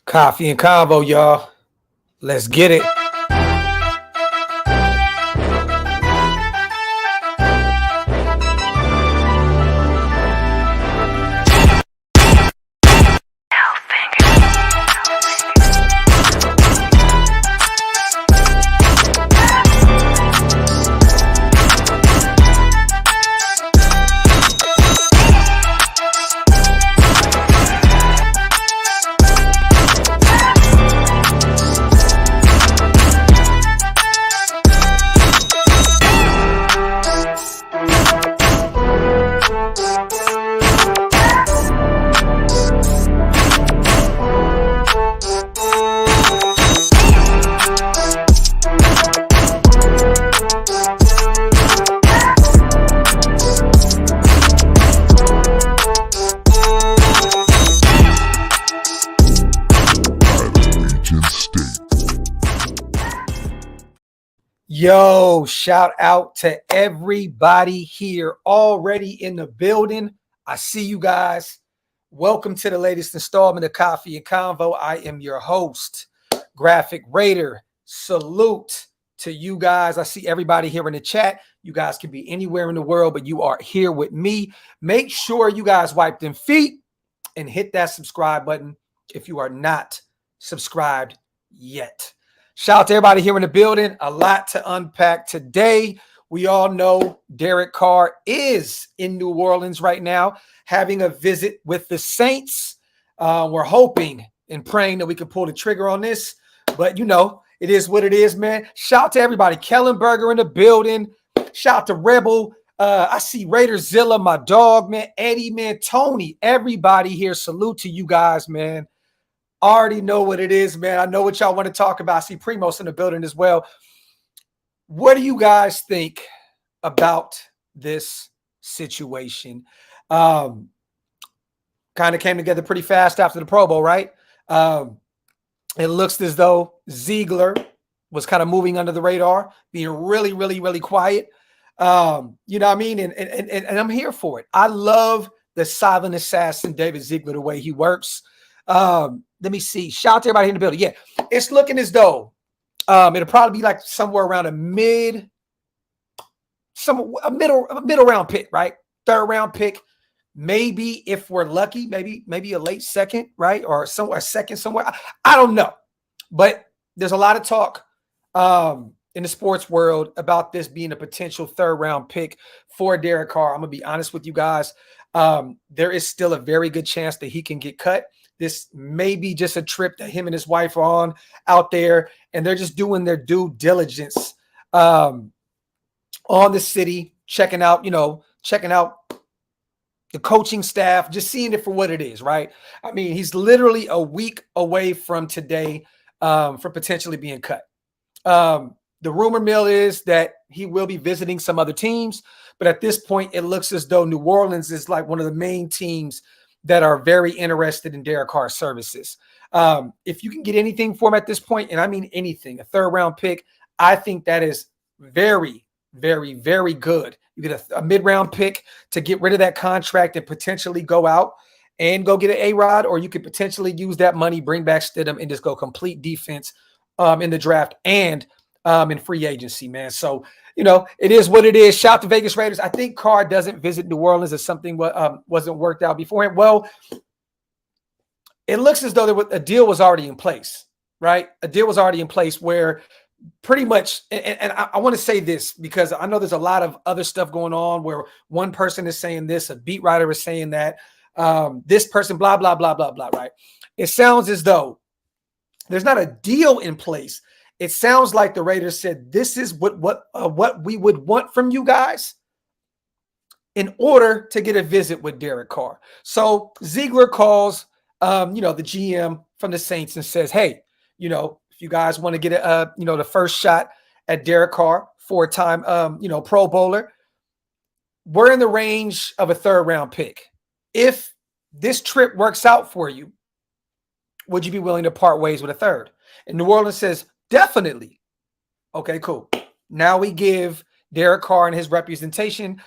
Coffee and Convo, y'all. Let's get it. Yo, shout out to everybody here already in the building. I see you guys. Welcome to the latest installment of Coffee and Convo. I am your host, Graphk Raider. Salute to you guys. I see everybody here in the chat. You guys can be anywhere in the world, but you are here with me. Make sure you guys wipe them feet and hit that subscribe button if you are not subscribed yet. Shout out to everybody here in the building. A lot to unpack today. We all know Derek Carr is in New Orleans right now, having a visit with the Saints. We're hoping and praying that we can pull the trigger on this. But, you know, it is what it is, man. Shout out to everybody. Kellenberger in the building. Shout out to Rebel. I see Raiderzilla, my dog, man. Eddie, man. Tony, everybody here. Salute to you guys, man. Already know what it is, man. I know what y'all want to talk about. I see Primos in the building as well. What do you guys think about this situation? Kind of came together pretty fast after the Pro Bowl, right? It looks as though Ziegler was kind of moving under the radar, being really, really, really quiet. You know what I mean? And I'm here for it. I love the silent assassin, David Ziegler, the way he works. Let me see. Shout out to everybody in the building. Yeah, it's looking as though it'll probably be like somewhere around a middle round pick, right? Third round pick. Maybe if we're lucky, maybe a late second, right? Or somewhere second somewhere. I don't know. But there's a lot of talk in the sports world about this being a potential third round pick for Derek Carr. I'm gonna be honest with you guys. There is still a very good chance that he can get cut. This may be just a trip that him and his wife are on out there, and they're just doing their due diligence on the city, checking out the coaching staff, just seeing it for what it is, right? I mean, he's literally a week away from today from potentially being cut. The rumor mill is that he will be visiting some other teams, but at this point, it looks as though New Orleans is like one of the main teams that are very interested in Derek Carr's services. If you can get anything for him at this point, and I mean anything, a third round pick, I think that is very, very, very good. You get a mid-round pick to get rid of that contract and potentially go out and go get an A-Rod, or you could potentially use that money, bring back Stidham, and just go complete defense in the draft and in free agency, man. So, you know, it is what it is. Shout out to Vegas Raiders. I think Carr doesn't visit New Orleans as something wasn't worked out beforehand. Well, it looks as though a deal was already in place, right? A deal was already in place where pretty much, and I want to say this because I know there's a lot of other stuff going on where one person is saying this, a beat writer is saying that, this person, blah, blah, blah, blah, blah, right? It sounds as though there's not a deal in place. It sounds like the Raiders said, this is what we would want from you guys in order to get a visit with Derek Carr. So Ziegler calls, the GM from the Saints and says, hey, if you guys want to get the first shot at Derek Carr, four-time, Pro Bowler, we're in the range of a third round pick. If this trip works out for you, would you be willing to part ways with a third? And New Orleans says, definitely. Okay, cool. Now we give Derek Carr and his representation,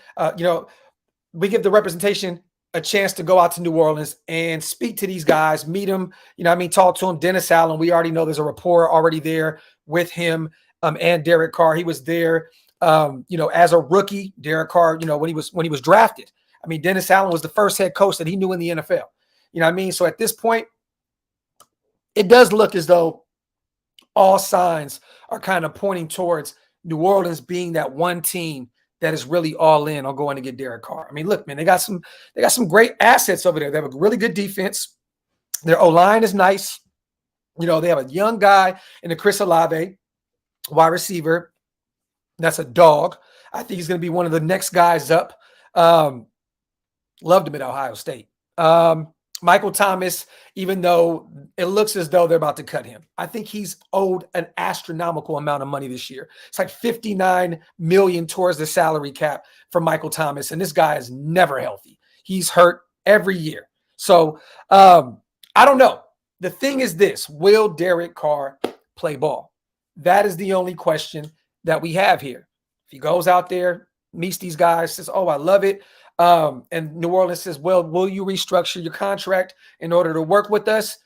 we give the representation a chance to go out to New Orleans and speak to these guys, meet them, talk to them. Dennis Allen, we already know there's a rapport already there with him and Derek Carr. He was there, as a rookie. Derek Carr, when he was drafted. I mean, Dennis Allen was the first head coach that he knew in the NFL. So at this point, it does look as though all signs are kind of pointing towards New Orleans being that one team that is really all in on going to get Derek Carr. I mean, look, man, they got some great assets over there. They have a really good defense. Their O-line is nice. They have a young guy in the Chris Olave, wide receiver. That's a dog. I think he's going to be one of the next guys up. Loved him at Ohio State. Michael Thomas, even though it looks as though they're about to cut him, I think he's owed an astronomical amount of money this year. It's like $59 million towards the salary cap for Michael Thomas, and this guy is never healthy. He's hurt every year. So I don't know. The thing is this: will Derek Carr play ball? That is the only question that we have here. If he goes out there, meets these guys, says, "Oh, I love it." And New Orleans says, well, will you restructure your contract in order to work with us?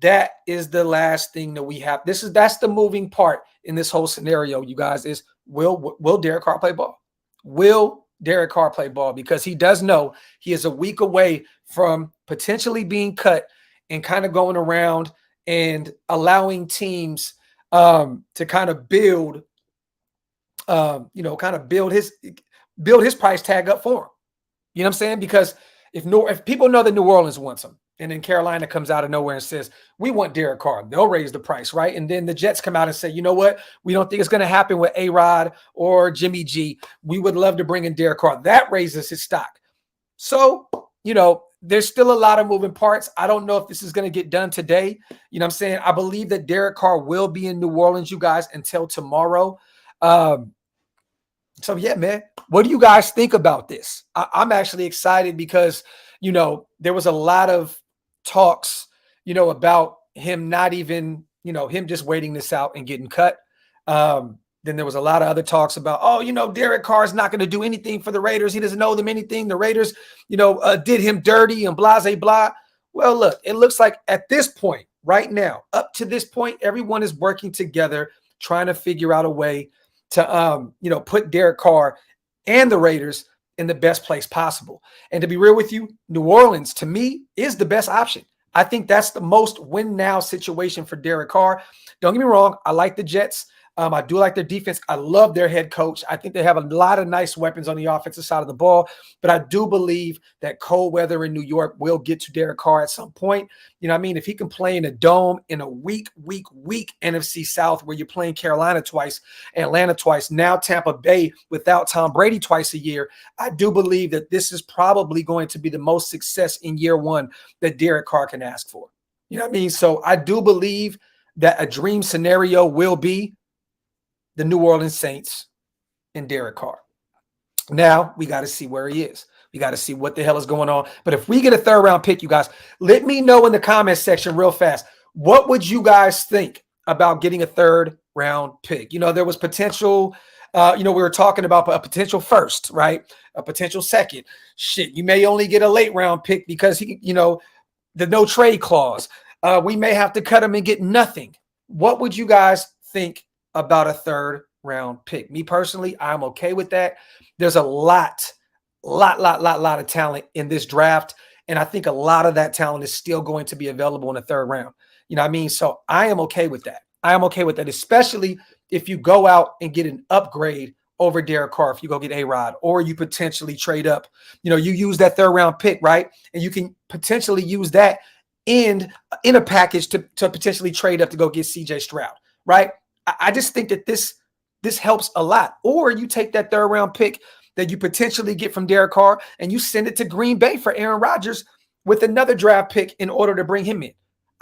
That is the last thing that we have. That's the moving part in this whole scenario, you guys, is will Derek Carr play ball? Will Derek Carr play ball? Because he does know he is a week away from potentially being cut and kind of going around and allowing teams to kind of build his price tag up for him. You know what I'm saying? Because if people know that New Orleans wants him, and then Carolina comes out of nowhere and says, we want Derek Carr, they'll raise the price, right? And then the Jets come out and say, you know what? We don't think it's going to happen with A-Rod or Jimmy G. We would love to bring in Derek Carr. That raises his stock. So, there's still a lot of moving parts. I don't know if this is going to get done today. You know what I'm saying? I believe that Derek Carr will be in New Orleans, you guys, until tomorrow. So, yeah, man, what do you guys think about this? I'm actually excited because, there was a lot of talks, about him not even, him just waiting this out and getting cut. Then there was a lot of other talks about, Derek Carr is not going to do anything for the Raiders. He doesn't know them anything. The Raiders, did him dirty and blah, blah, blah. Well, look, it looks like at this point right now, up to this point, everyone is working together, trying to figure out a way to, put Derek Carr and the Raiders in the best place possible. And to be real with you, New Orleans, to me, is the best option. I think that's the most win-now situation for Derek Carr. Don't get me wrong. I like the Jets. I do like their defense. I love their head coach. I think they have a lot of nice weapons on the offensive side of the ball. But I do believe that cold weather in New York will get to Derek Carr at some point. If he can play in a dome in a weak NFC South where you're playing Carolina twice, Atlanta twice, now Tampa Bay without Tom Brady twice a year, I do believe that this is probably going to be the most success in year one that Derek Carr can ask for. You know what I mean? So I do believe that a dream scenario will be the New Orleans Saints and Derek Carr. Now we got to see where he is. We got to see what the hell is going on. But if we get a third round pick, you guys, let me know in the comment section real fast. What would you guys think about getting a third round pick? There was potential, we were talking about a potential first, right? A potential second. Shit, you may only get a late round pick because the no trade clause. We may have to cut him and get nothing. What would you guys think about a third round pick? Me personally, I'm okay with that. There's a lot of talent in this draft. And I think a lot of that talent is still going to be available in the third round. You know what I mean? So I am okay with that. I am okay with that, especially if you go out and get an upgrade over Derek Carr, if you go get A-Rod, or you potentially trade up. You use that third round pick, right? And you can potentially use that in a package to potentially trade up to go get CJ Stroud, right? I just think that this helps a lot. Or you take that third round pick that you potentially get from Derek Carr and you send it to Green Bay for Aaron Rodgers with another draft pick in order to bring him in.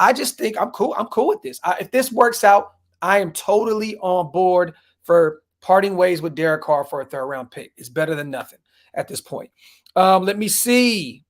I just think I'm cool. I'm cool with this. If this works out, I am totally on board for parting ways with Derek Carr for a third round pick. It's better than nothing at this point. Let me see.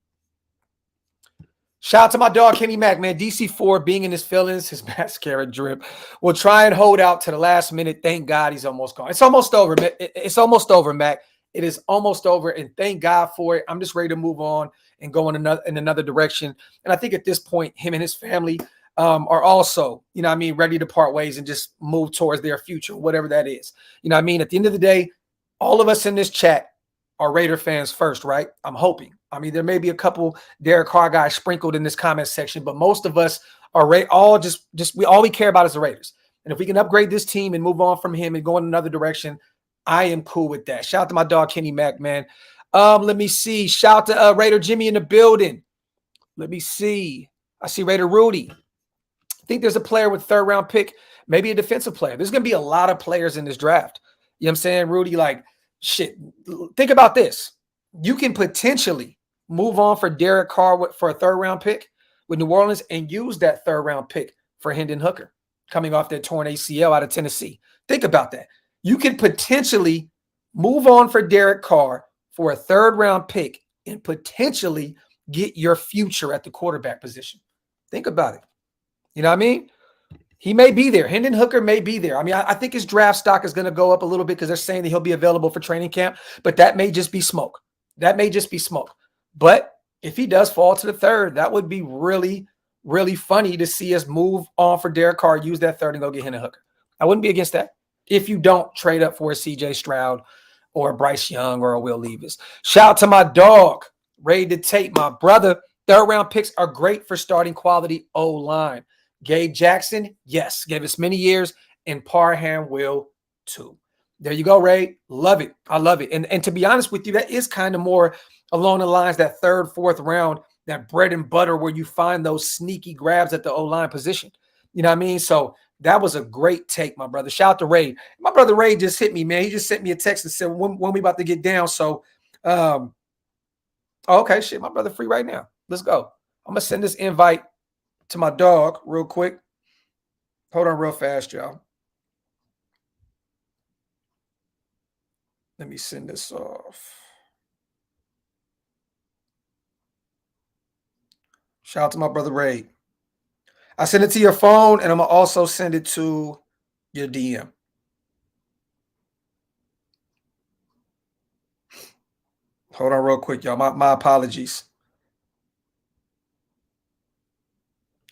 Shout out to my dog, Kenny Mack, man. DC4 being in his feelings, his mascara drip. We'll try and hold out to the last minute. Thank God he's almost gone. It's almost over. It's almost over, Mac. It is almost over, and thank God for it. I'm just ready to move on and go in another direction. And I think at this point, him and his family are also, you know what I mean, ready to part ways and just move towards their future, whatever that is. You know what I mean? At the end of the day, all of us in this chat are Raider fans first, right? I'm hoping. I mean, there may be a couple Derek Carr guys sprinkled in this comment section, but most of us are all all we care about is the Raiders. And if we can upgrade this team and move on from him and go in another direction, I am cool with that. Shout out to my dog Kenny Mack, man. Let me see. Shout out to Raider Jimmy in the building. Let me see. I see Raider Rudy. I think there's a player with third-round pick, maybe a defensive player. There's going to be a lot of players in this draft. You know what I'm saying, Rudy? Like, shit, think about this. You can potentially move on for Derek Carr for a third-round pick with New Orleans and use that third-round pick for Hendon Hooker coming off that torn ACL out of Tennessee. Think about that. You can potentially move on for Derek Carr for a third-round pick and potentially get your future at the quarterback position. Think about it. You know what I mean? He may be there. Hendon Hooker may be there. I mean, I think his draft stock is going to go up a little bit because they're saying that he'll be available for training camp, but that may just be smoke. That may just be smoke. But if he does fall to the third, that would be really, really funny to see us move on for Derek Carr, use that third, and go get Hendon Hooker. I wouldn't be against that if you don't trade up for a CJ Stroud or a Bryce Young or a Will Levis. Shout out to my dog, Ready to Tape, my brother. Third-round picks are great for starting quality O-line. Gabe Jackson, yes, gave us many years, and Parham will too. There you go, Ray. Love it. I love it. And to be honest with you, that is kind of more along the lines, that third, fourth round, that bread and butter where you find those sneaky grabs at the O-line position. You know what I mean? So that was a great take, my brother. Shout out to Ray. My brother Ray just hit me, man. He just sent me a text and said, when we about to get down. So, okay, shit, my brother free right now. Let's go. I'm going to send this invite to my dog real quick. Hold on real fast, y'all. Let me send this off. Shout out to my brother Ray. I send it to your phone, and I'm going to also send it to your DM. Hold on real quick, y'all. My apologies.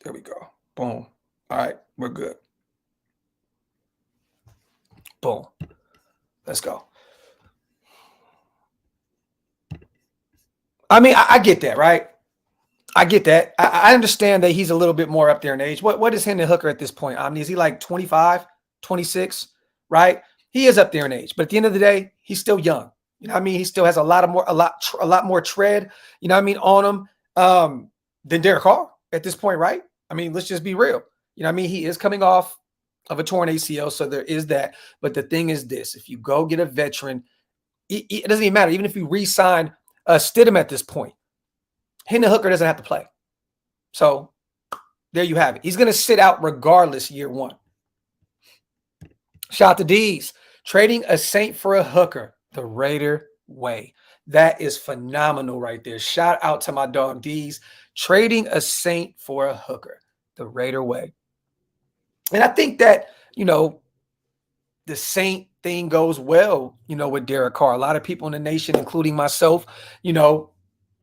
There we go. Boom. All right, we're good. Boom. Let's go. I mean, I get that, right? I get that. I understand that he's a little bit more up there in age. What is Hendon Hooker at this point? I mean, is he like 25, 26, right? He is up there in age, but at the end of the day, he's still young. You know what I mean? He still has a lot more tread, you know what I mean, on him than Derek Carr at this point, right? I mean, let's just be real. You know what I mean? He is coming off of a torn ACL, so there is that. But the thing is this, if you go get a veteran, it doesn't even matter. Even if you re-sign Stidham at this point, Hendon Hooker doesn't have to play. So there you have it. He's going to sit out regardless year one. Shout out to D's. Trading a Saint for a Hooker, the Raider way. That is phenomenal right there. Shout out to my dog D's. Trading a Saint for a Hooker, the Raider way. And I think that, you know, the Saint thing goes well, you know, with Derek Carr. A lot of people in the nation, including myself, you know,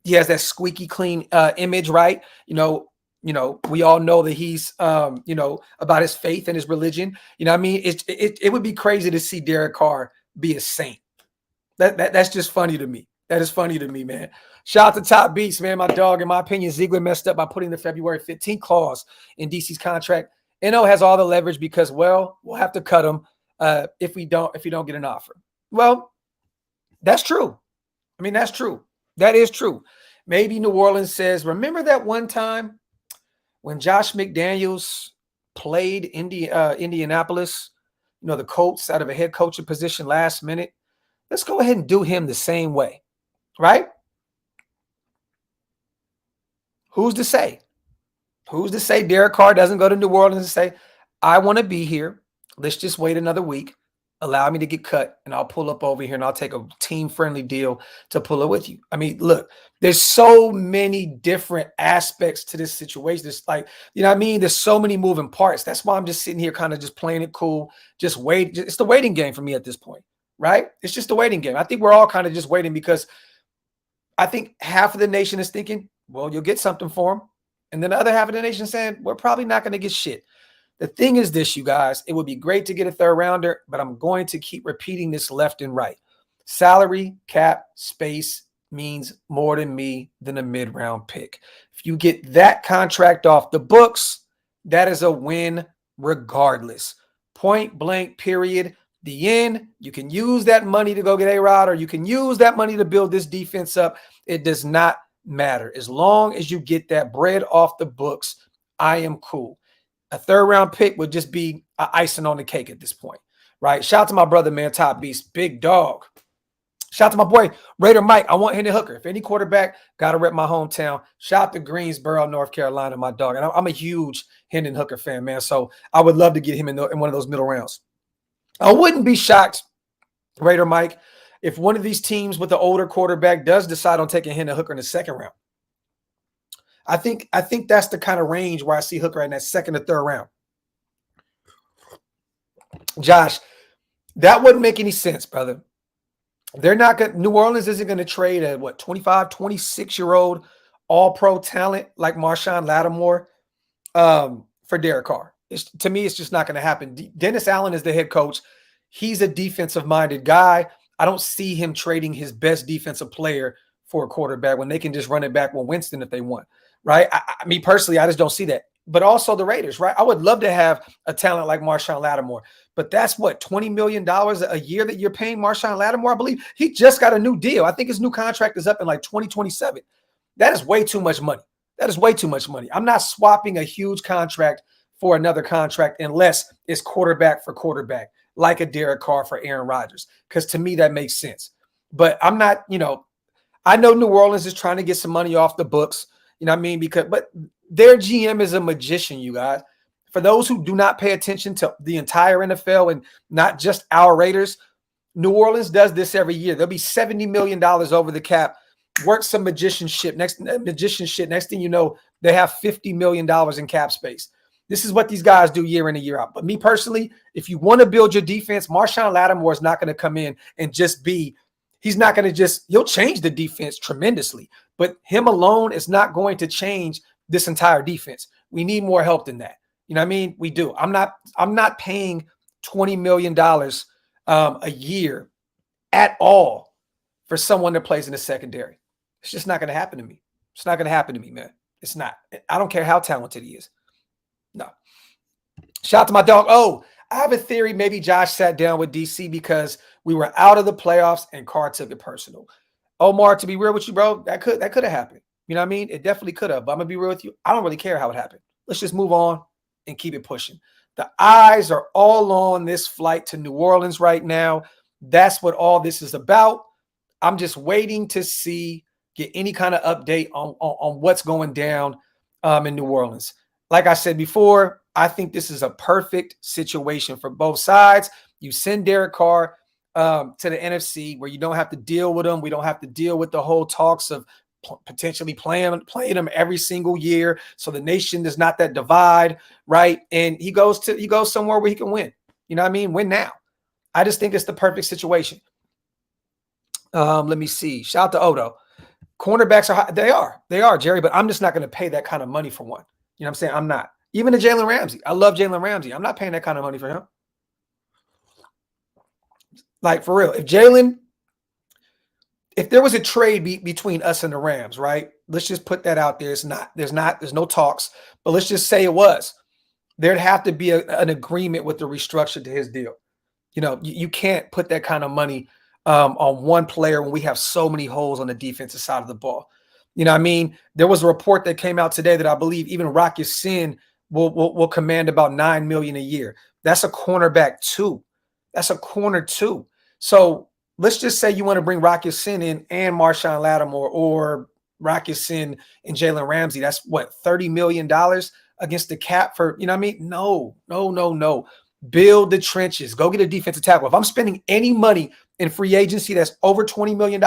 he has that squeaky clean image, right? You know, we all know that he's, you know, about his faith and his religion. You know what I mean? It would be crazy to see Derek Carr be a Saint. That's just funny to me. That is funny to me, man. Shout out to Top Beats, man. My dog, in my opinion, Ziegler messed up by putting the February 15th clause in DC's contract. NO has all the leverage because, well, we'll have to cut him if we don't get an offer. Well, that's true. I mean, that's true. That is true. Maybe New Orleans says, remember that one time when Josh McDaniels played Indianapolis, you know, the Colts out of a head coaching position last minute? Let's go ahead and do him the same way, right? Who's to say? Who's to say Derek Carr doesn't go to New Orleans and say, I want to be here. Let's just wait another week. Allow me to get cut, and I'll pull up over here, and I'll take a team-friendly deal to pull it with you. I mean, look, there's so many different aspects to this situation. It's like, you know what I mean? There's so many moving parts. That's why I'm just sitting here kind of just playing it cool, just wait. It's the waiting game for me at this point, right? It's just the waiting game. I think we're all kind of just waiting because I think half of the nation is thinking, well, you'll get something for him. And then the other half of the nation saying, we're probably not going to get shit. The thing is this, you guys, it would be great to get a third rounder, but I'm going to keep repeating this left and right. Salary, cap, space means more to me than a mid-round pick. If you get that contract off the books, that is a win regardless. Point blank, period. The end, you can use that money to go get A-Rod, or you can use that money to build this defense up. It does not matter. As long as you get that bread off the books, I am cool. A third round pick would just be an icing on the cake at this point, right? Shout out to my brother, man, Top Beast, big dog. Shout out to my boy, Raider Mike. I want Hendon Hooker. If any quarterback, got to rep my hometown. Shout out to Greensboro, North Carolina, my dog. And I'm a huge Hendon Hooker fan, man. So I would love to get him in one of those middle rounds. I wouldn't be shocked, Raider Mike, if one of these teams with the older quarterback does decide on taking Hendon Hooker in the second round. I think that's the kind of range where I see Hooker in that second or third round. Josh, that wouldn't make any sense, brother. They're not going. New Orleans isn't going to trade a 25, 26-year-old all-pro talent like Marshawn Lattimore for Derek Carr. To me, it's just not going to happen. Dennis Allen is the head coach. He's a defensive-minded guy. I don't see him trading his best defensive player for a quarterback when they can just run it back with Winston if they want, right? Me personally, I just don't see that. But also the Raiders, right? I would love to have a talent like Marshawn Lattimore. But that's what, $20 million a year that you're paying Marshawn Lattimore? I believe he just got a new deal. I think his new contract is up in like 2027. That is way too much money. That is way too much money. I'm not swapping a huge contract for another contract unless it's quarterback for quarterback, like a Derek Carr for Aaron Rodgers, because to me that makes sense. But I'm not, I know New Orleans is trying to get some money off the books, you know what I mean? But their GM is a magician, you guys. For those who do not pay attention to the entire NFL and not just our Raiders, New Orleans does this every year. There'll be $70 million over the cap, work some magician shit. Next thing you know, they have $50 million in cap space. This is what these guys do year in and year out. But me personally, if you want to build your defense, Marshawn Lattimore is not going to come in and just be – he'll change the defense tremendously. But him alone is not going to change this entire defense. We need more help than that. You know what I mean? We do. I'm not paying $20 million a year at all for someone that plays in the secondary. It's just not going to happen to me. It's not going to happen to me, man. It's not. I don't care how talented he is. No. Shout out to my dog. Oh, I have a theory. Maybe Josh sat down with DC because we were out of the playoffs and Carr took it personal. Omar, to be real with you, bro, that could have happened. You know what I mean? It definitely could have. But I'm going to be real with you. I don't really care how it happened. Let's just move on and keep it pushing. The eyes are all on this flight to New Orleans right now. That's what all this is about. I'm just waiting to get any kind of update on what's going down in New Orleans. Like I said before, I think this is a perfect situation for both sides. You send Derek Carr to the NFC where you don't have to deal with him. We don't have to deal with the whole talks of potentially playing him every single year. So the nation is not that divide, right? And he goes somewhere where he can win. You know what I mean? Win now. I just think it's the perfect situation. Let me see. Shout out to Odo. Cornerbacks are high. They are, Jerry, but I'm just not going to pay that kind of money for one. You know what I'm saying? I'm not. Even to Jalen Ramsey. I love Jalen Ramsey. I'm not paying that kind of money for him. Like, for real. If there was a trade between us and the Rams, right? Let's just put that out there. There's no talks, but let's just say it was. There'd have to be an agreement with the restructure to his deal. You can't put that kind of money on one player when we have so many holes on the defensive side of the ball. You know what I mean? There was a report that came out today that I believe even Rock Ya-Sin will command about $9 million a year. That's a cornerback too. That's a corner too. So let's just say you want to bring Rock Ya-Sin in and Marshawn Lattimore or Rock Ya-Sin and Jalen Ramsey. That's what, $30 million against the cap for, you know what I mean? No. Build the trenches. Go get a defensive tackle. If I'm spending any money in free agency that's over $20 million,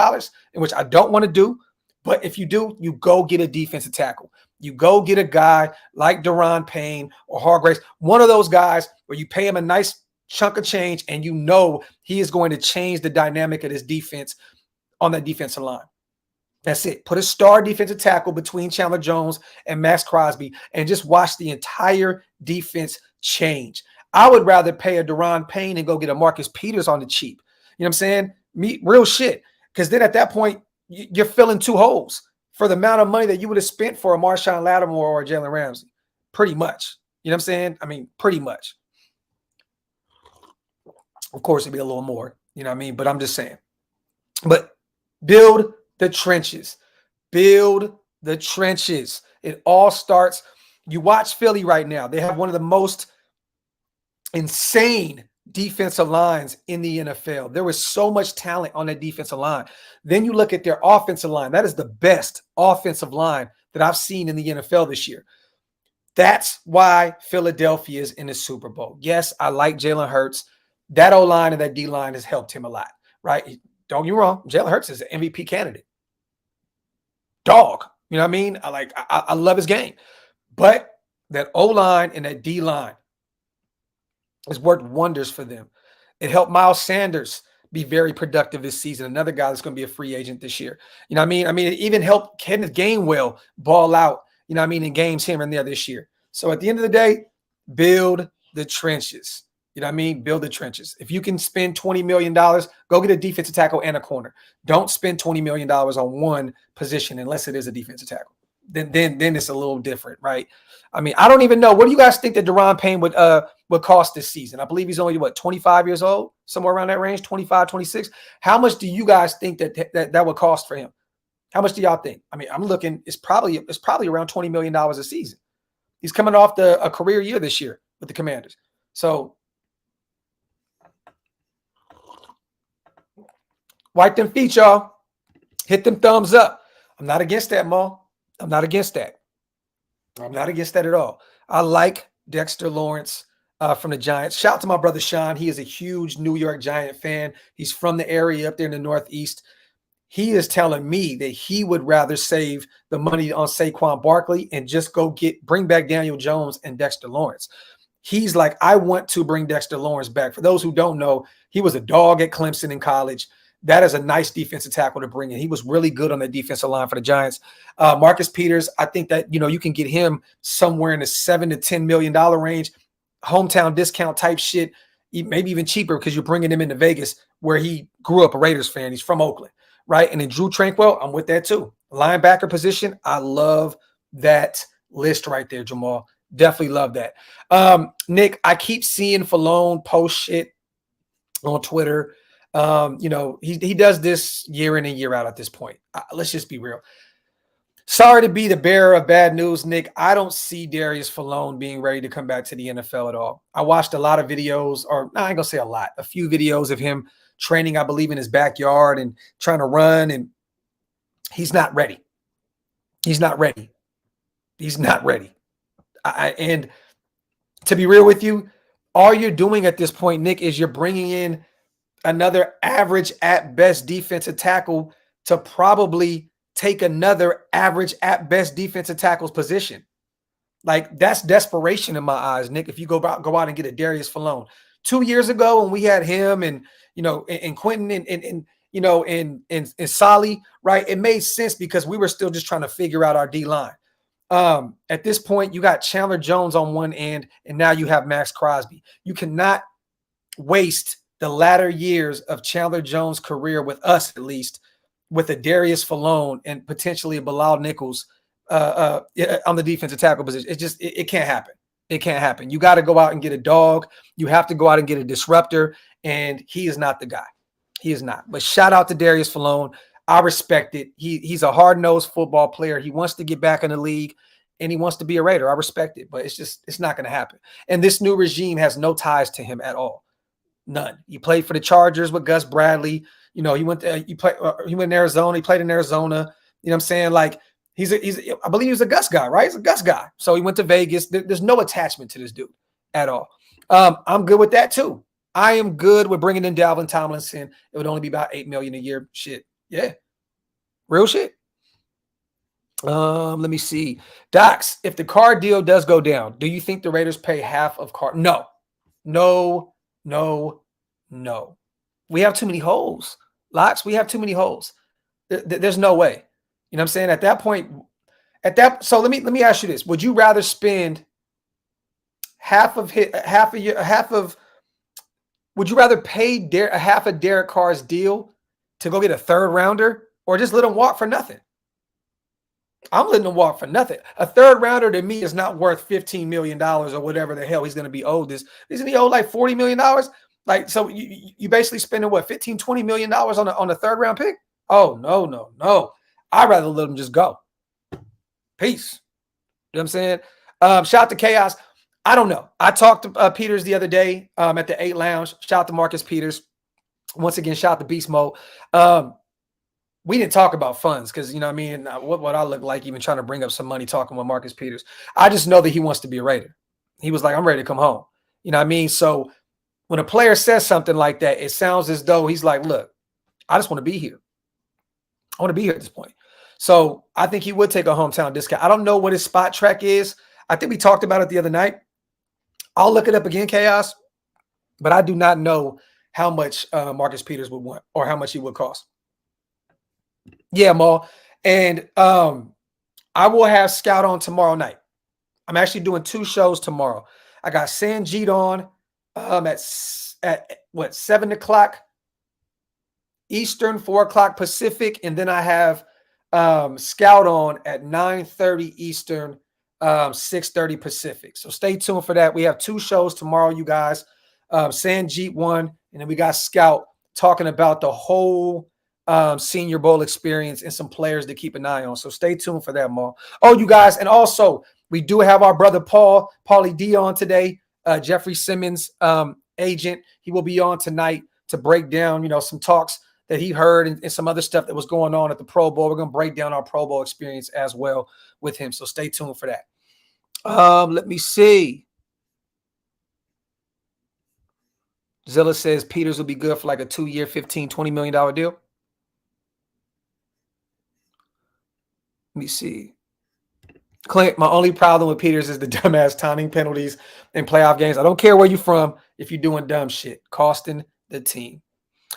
in which I don't want to do, but if you do, you go get a defensive tackle. You go get a guy like Daron Payne or Hargraves, one of those guys where you pay him a nice chunk of change and you know he is going to change the dynamic of this defense on that defensive line. That's it. Put a star defensive tackle between Chandler Jones and Max Crosby and just watch the entire defense change. I would rather pay a Daron Payne and go get a Marcus Peters on the cheap. You know what I'm saying? Real shit. Because then at that point, you're filling two holes for the amount of money that you would have spent for a Marshawn Lattimore or a Jalen Ramsey. Pretty much. You know what I'm saying? I mean, pretty much. Of course, it'd be a little more. You know what I mean? But I'm just saying. But build the trenches. Build the trenches. It all starts. You watch Philly right now. They have one of the most insane defensive lines in the NFL. There was so much talent on that defensive line. Then you look at their offensive line. That is the best offensive line that I've seen in the NFL this year. That's why Philadelphia is in the Super Bowl. Yes, I like Jalen Hurts. That O-line and that D-line has helped him a lot, right? Don't get me wrong. Jalen Hurts is an MVP candidate. Dog. You know what I mean? I love his game. But that O-line and that D-line has worked wonders for them. It helped Miles Sanders be very productive this season. Another guy that's going to be a free agent this year. You know what I mean? I mean, it even helped Kenneth Gainwell ball out, you know what I mean, in games here and there this year. So at the end of the day, build the trenches. You know what I mean? Build the trenches. If you can spend $20 million, go get a defensive tackle and a corner. Don't spend $20 million on one position unless it is a defensive tackle. Then it's a little different, right? I mean, I don't even know. What do you guys think that Daron Payne would cost this season? I believe he's only, 25 years old? Somewhere around that range, 25, 26. How much do you guys think that would cost for him? How much do y'all think? I mean, I'm looking, it's probably around $20 million a season. He's coming off a career year this year with the Commanders. So wipe them feet, y'all. Hit them thumbs up. I'm not against that, Mo. I'm not against that. I'm not against that at all. I like Dexter Lawrence from the Giants. Shout out to my brother Sean. He is a huge New York Giant fan. He's from the area up there in the Northeast. He is telling me that he would rather save the money on Saquon Barkley and just go bring back Daniel Jones and Dexter Lawrence. He's like, I want to bring Dexter Lawrence back. For those who don't know, he was a dog at Clemson in college. That is a nice defensive tackle to bring in. He was really good on the defensive line for the Giants. Marcus Peters, I think that, you can get him somewhere in the $7 to $10 million range, hometown discount type shit, maybe even cheaper because you're bringing him into Vegas where he grew up a Raiders fan. He's from Oakland, right? And then Drew Tranquil, I'm with that too. Linebacker position, I love that list right there, Jamal. Definitely love that. Nick, I keep seeing Falone post shit on Twitter. He does this year in and year out at this point. Let's just be real. Sorry to be the bearer of bad news, Nick. I don't see Darius Falone being ready to come back to the NFL at all. I watched a lot of videos, I ain't going to say a lot, a few videos of him training, I believe, in his backyard and trying to run, and he's not ready. He's not ready. He's not ready. And to be real with you, all you're doing at this point, Nick, is you're bringing in another average at best defensive tackle to probably take another average at best defensive tackle's position. Like, that's desperation in my eyes, Nick. If you go out and get a Darius Falone 2 years ago, when we had him and Quentin and Solly, right? It made sense because we were still just trying to figure out our D line. At this point, you got Chandler Jones on one end, and now you have Max Crosby. You cannot waste the latter years of Chandler Jones' career with us, at least, with a Darius Falone and potentially a Bilal Nichols on the defensive tackle position. It can't happen. It can't happen. You got to go out and get a dog. You have to go out and get a disruptor, and he is not the guy. He is not. But shout out to Darius Falone. I respect it. He's a hard-nosed football player. He wants to get back in the league, and he wants to be a Raider. I respect it, but it's not going to happen. And this new regime has no ties to him at all. None. He played for the Chargers with Gus Bradley. He went in Arizona. He played in Arizona. You know what I'm saying? Like, I believe he's a Gus guy, right? He's a Gus guy. So he went to Vegas. There's no attachment to this dude at all. I'm good with that too. I am good with bringing in Dalvin Tomlinson. It would only be about $8 million a year. Shit. Yeah. Real shit. Let me see. Docs, if the Carr deal does go down, do you think the Raiders pay half of Carr? No. We have too many holes. We have too many holes. There's no way. You know what I'm saying? At that point, so let me ask you this. Would you rather spend would you rather pay half of Derek Carr's deal to go get a third rounder, or just let him walk for nothing? I'm letting him walk for nothing. A third rounder to me is not worth $15 million or whatever the hell he's going to be owed. Isn't he owed like $40 million? Like, so you basically spending what, $15-20 million on a third round pick? Oh, no. I'd rather let him just go. Peace. You know what I'm saying? Shout out to Chaos. I don't know. I talked to Peters the other day at the 8 Lounge. Shout out to Marcus Peters. Once again, shout out to Beast Mode. We didn't talk about funds because, you know what I mean, what I look like even trying to bring up some money talking with Marcus Peters. I just know that he wants to be a Raider. He was like, I'm ready to come home. You know what I mean? So when a player says something like that, it sounds as though he's like, look, I just want to be here. I want to be here at this point. So I think he would take a hometown discount. I don't know what his spot track is. I think we talked about it the other night. I'll look it up again, Chaos. But I do not know how much Marcus Peters would want or how much he would cost. Yeah, Maul. And I will have Scout on tomorrow night. I'm actually doing 2 shows tomorrow. I got Sanjit on at what, 7 o'clock Eastern, 4 o'clock Pacific, and then I have Scout on at 9:30 Eastern, 6:30 Pacific. So stay tuned for that. We have 2 shows tomorrow, you guys. Sanjit one, and then we got Scout talking about the whole Senior Bowl experience and some players to keep an eye on. So stay tuned for that, Maul. Oh, you guys, and also we do have our brother Paulie D on today. Jeffrey Simmons, agent. He will be on tonight to break down, you know, some talks that he heard and some other stuff that was going on at the Pro Bowl. We're going to break down our Pro Bowl experience as well with him. So stay tuned for that. Let me see. Zilla says Peters will be good for like a 2-year, $15-20 million deal. Let me see. Clint, my only problem with Peters is the dumbass taunting penalties in playoff games. I don't care where you're from if you're doing dumb shit, costing the team.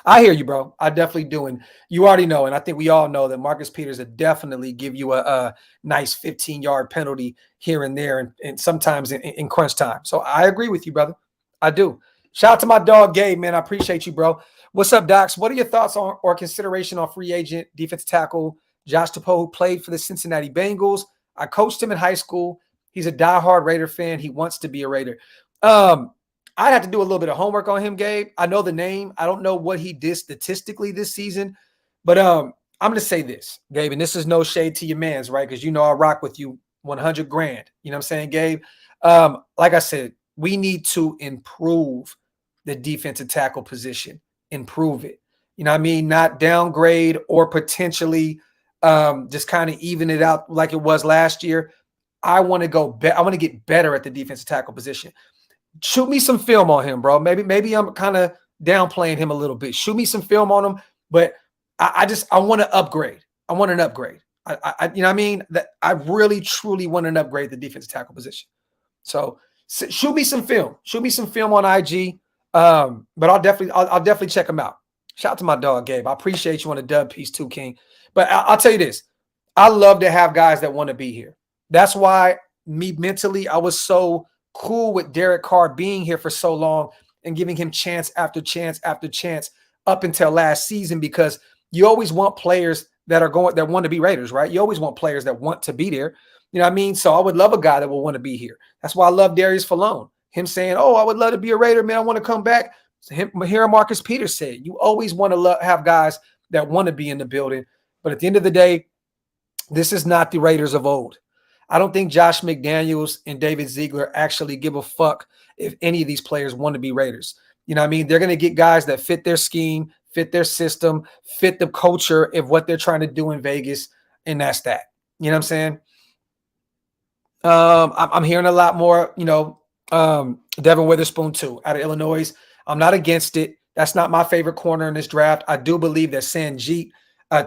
I hear you, bro. I definitely do. And you already know, and I think we all know that Marcus Peters would definitely give you a nice 15-yard penalty here and there and sometimes in crunch time. So I agree with you, brother. I do. Shout out to my dog, Gabe, man. I appreciate you, bro. What's up, Docs? What are your thoughts on or consideration on free agent defensive tackle Josh Tupou, who played for the Cincinnati Bengals? I coached him in high school. He's a diehard Raider fan. He wants to be a Raider. I'd have to do a little bit of homework on him, Gabe. I know the name. I don't know what he did statistically this season. But I'm going to say this, Gabe, and this is no shade to your mans, right? Because you know I rock with you 100 grand. You know what I'm saying, Gabe? Like I said, we need to improve the defensive tackle position. Improve it. You know what I mean? Not downgrade or potentially just kind of even it out like it was last year. I want to go I want to get better at the defensive tackle position. Shoot me some film on him, bro. Maybe I'm kind of downplaying him a little bit. Shoot me some film on him, but I want to upgrade. I want an upgrade. I you know what I mean? That I really truly want an upgrade the defensive tackle position. So shoot me some film. Shoot me some film on IG. But I'll definitely check him out. Shout out to my dog Gabe. I appreciate you on the dub piece too, King. But I'll tell you this. I love to have guys that want to be here. That's why me mentally, I was so cool with Derek Carr being here for so long and giving him chance after chance after chance up until last season, because you always want players that want to be Raiders, right? You always want players that want to be there. You know what I mean? So I would love a guy that will want to be here. That's why I love Darius Falone. Him saying, oh, I would love to be a Raider, man. I want to come back. Here Marcus Peters said, you always want to have guys that want to be in the building. But at the end of the day, this is not the Raiders of old. I don't think Josh McDaniels and David Ziegler actually give a fuck if any of these players want to be Raiders. You know what I mean? They're going to get guys that fit their scheme, fit their system, fit the culture of what they're trying to do in Vegas, and that's that. You know what I'm saying? I'm hearing a lot more, Devin Witherspoon too, out of Illinois. I'm not against it. That's not my favorite corner in this draft. I do believe that Sanjit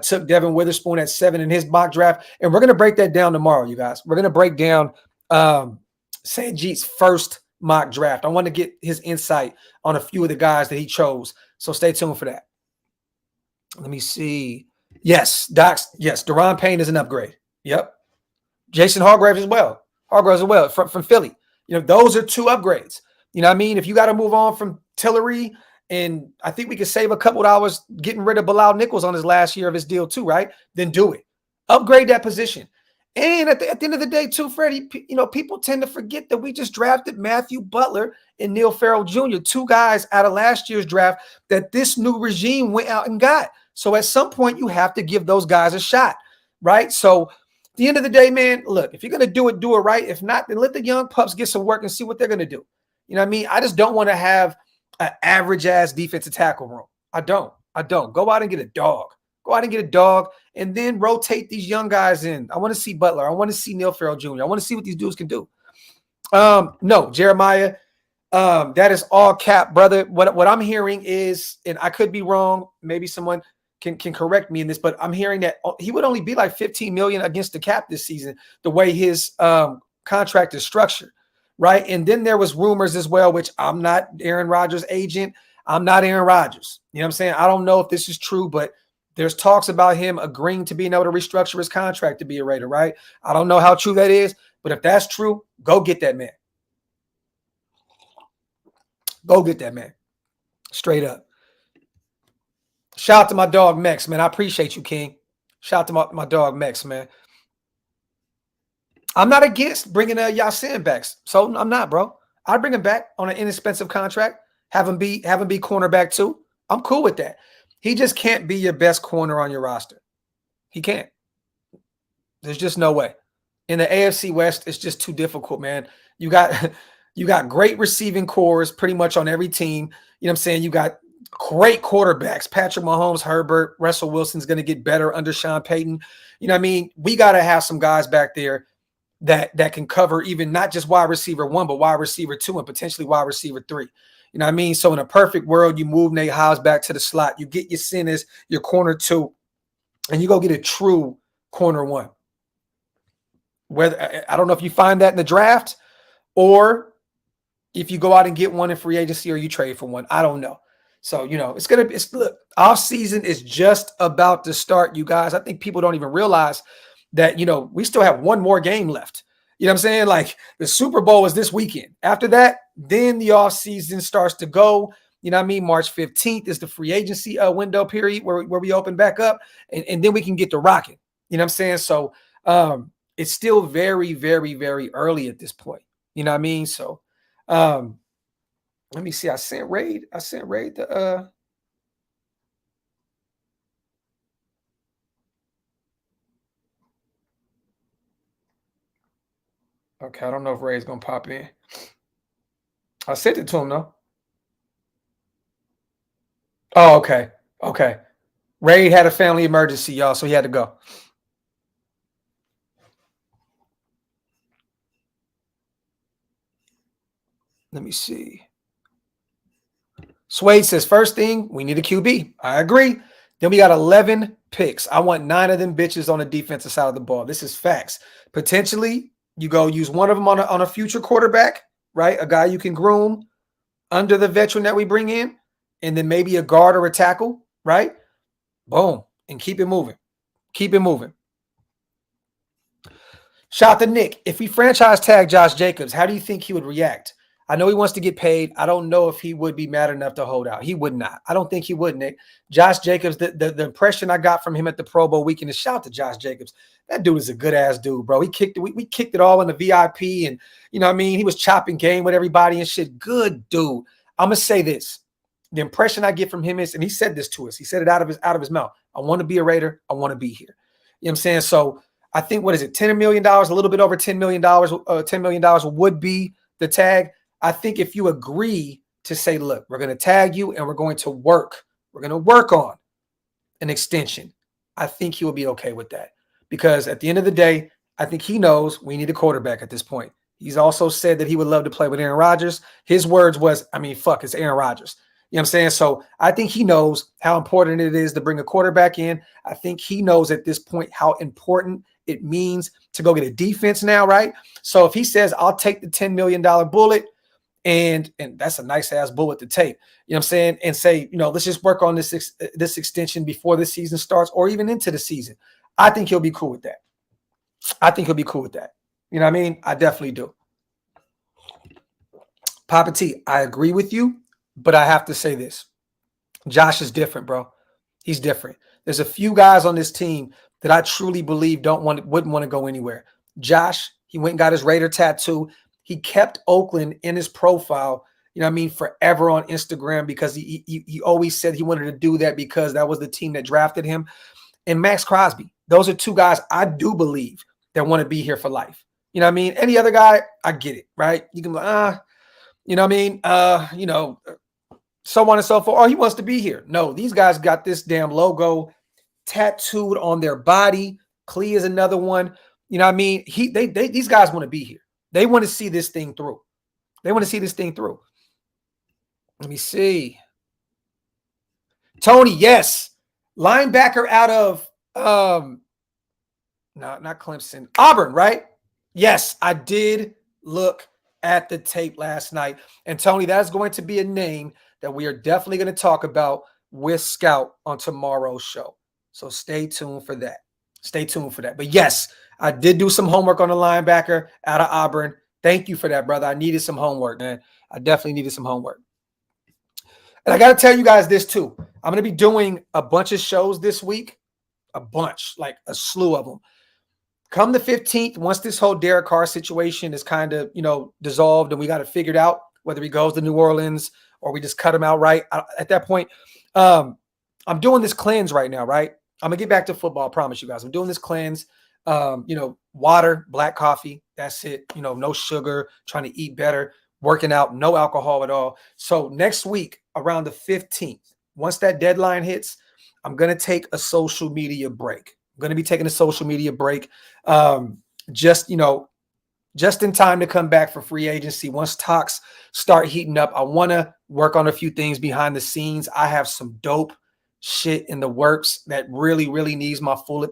took Devin Witherspoon at 7 in his mock draft. And we're going to break that down tomorrow, you guys. We're going to break down Sanjit's first mock draft. I want to get his insight on a few of the guys that he chose. So stay tuned for that. Let me see. Yes, Docs. Yes, Deron Payne is an upgrade. Yep. Jason Hargrave as well. Hargrave as well from Philly. Those are two upgrades. You know what I mean? If you got to move on from Tillery, and I think we could save a couple dollars getting rid of Bilal Nichols on his last year of his deal too, right? Then do it. Upgrade that position. And at the end of the day, too, Freddie, people tend to forget that we just drafted Matthew Butler and Neil Farrell Jr., two guys out of last year's draft that this new regime went out and got. So at some point, you have to give those guys a shot, right? So at the end of the day, man, look, if you're going to do it right. If not, then let the young pups get some work and see what they're going to do. You know what I mean? I just don't want to have an average-ass defensive tackle room. I don't. Go out and get a dog. Go out and get a dog and then rotate these young guys in. I want to see Butler. I want to see Neil Farrell Jr. I want to see what these dudes can do. No, Jeremiah, that is all cap, brother. What I'm hearing is, and I could be wrong, maybe someone can correct me in this, but I'm hearing that he would only be like $15 million against the cap this season, the way his contract is structured, right? And then there was rumors as well, which I'm not Aaron Rodgers' agent. I'm not Aaron Rodgers. You know what I'm saying? I don't know if this is true, but there's talks about him agreeing to being able to restructure his contract to be a Raider, right? I don't know how true that is, but if that's true, go get that man. Go get that man. Straight up. Shout out to my dog, Mex, man. I appreciate you, King. Shout out to my dog, Mex, man. I'm not against bringing Yasin back. So I'm not, bro. I'd bring him back on an inexpensive contract. Have him be cornerback too. I'm cool with that. He just can't be your best corner on your roster. He can't. There's just no way. In the AFC West, it's just too difficult, man. You got great receiving cores pretty much on every team. You know what I'm saying? You got great quarterbacks. Patrick Mahomes, Herbert, Russell Wilson's going to get better under Sean Payton. You know what I mean? We got to have some guys back there that can cover even not just wide receiver 1, but wide receiver 2 and potentially wide receiver 3. You know what I mean? So in a perfect world, you move Nate Hobbs back to the slot. You get your Sinners, your corner 2, and you go get a true corner 1. Whether I don't know if you find that in the draft or if you go out and get one in free agency or you trade for one. I don't know. So, look, off season is just about to start, you guys. I think people don't even realize that, we still have one more game left. You know what I'm saying? Like the Super Bowl is this weekend. After that, then the off season starts to go. You know what I mean? March 15th is the free agency window period where we open back up and then we can get to rocking. You know what I'm saying? So it's still very, very, very early at this point. You know what I mean? So let me see. I sent Raid the okay, I don't know if Ray's gonna pop in. I sent it to him though. Oh, okay. Okay. Ray had a family emergency, y'all, so he had to go. Let me see. Swade says, first thing, we need a QB. I agree. Then we got 11 picks. I want 9 of them bitches on the defensive side of the ball. This is facts. Potentially, you go use one of them on a future quarterback, right? A guy you can groom under the veteran that we bring in, and then maybe a guard or a tackle, right? Boom. And keep it moving. Keep it moving. Shout out to Nick. If we franchise tag Josh Jacobs, how do you think he would react? I know he wants to get paid. I don't know if he would be mad enough to hold out. He would not. I don't think he would, Nick. Josh Jacobs, the impression I got from him at the Pro Bowl weekend is shout out to Josh Jacobs. That dude is a good-ass dude, bro. He kicked it. We kicked it all in the VIP, and you know what I mean? He was chopping game with everybody and shit. Good dude. I'm going to say this. The impression I get from him is, and he said this to us. He said it out of his mouth. I want to be a Raider. I want to be here. You know what I'm saying? So I think, what is it, $10 million, a little bit over $10 million, $10 million would be the tag. I think if you agree to say, look, we're going to tag you and we're going to work. We're going to work on an extension. I think he will be okay with that because at the end of the day, I think he knows we need a quarterback at this point. He's also said that he would love to play with Aaron Rodgers. His words was, it's Aaron Rodgers. You know what I'm saying? So I think he knows how important it is to bring a quarterback in. I think he knows at this point how important it means to go get a defense now, right? So if he says, I'll take the $10 million bullet, and that's a nice ass bullet to take. You know what I'm saying? And say, let's just work on this extension before the season starts or even into the season. I think he'll be cool with that. I think he'll be cool with that. You know what I mean? I definitely do. Papa T, I agree with you, but I have to say this. Josh is different, bro. He's different. There's a few guys on this team that I truly believe wouldn't want to go anywhere. Josh, he went and got his Raider tattoo. He kept Oakland in his profile, forever on Instagram because he always said he wanted to do that because that was the team that drafted him. And Max Crosby. Those are two guys I do believe that want to be here for life. You know what I mean? Any other guy, I get it, right? You can be like, so on and so forth. Oh, he wants to be here. No, these guys got this damn logo tattooed on their body. Klee is another one. You know what I mean? These guys want to be here. They want to see this thing through. They want to see this thing through. Let me see. Tony, yes. Linebacker out of no, not Clemson. Auburn, right? Yes, I did look at the tape last night. And Tony, that's going to be a name that we are definitely going to talk about with Scout on tomorrow's show. So stay tuned for that. Stay tuned for that. But yes, I did do some homework on the linebacker out of Auburn. Thank you for that, brother. I needed some homework, man. I definitely needed some homework. And I got to tell you guys this too. I'm going to be doing a bunch of shows this week. A bunch, like a slew of them. Come the 15th, once this whole Derek Carr situation is kind of, dissolved and we got it figured out, whether he goes to New Orleans or we just cut him out right at that point. I'm doing this cleanse right now, right? I'm going to get back to football, I promise you guys. I'm doing this cleanse, water, black coffee, that's it. No sugar, trying to eat better, working out, no alcohol at all. So next week around the 15th, once that deadline hits, I'm going to take a social media break. I'm going to be taking a social media break just in time to come back for free agency. Once talks start heating up, I want to work on a few things behind the scenes. I have some dope shit in the works that really, really needs my full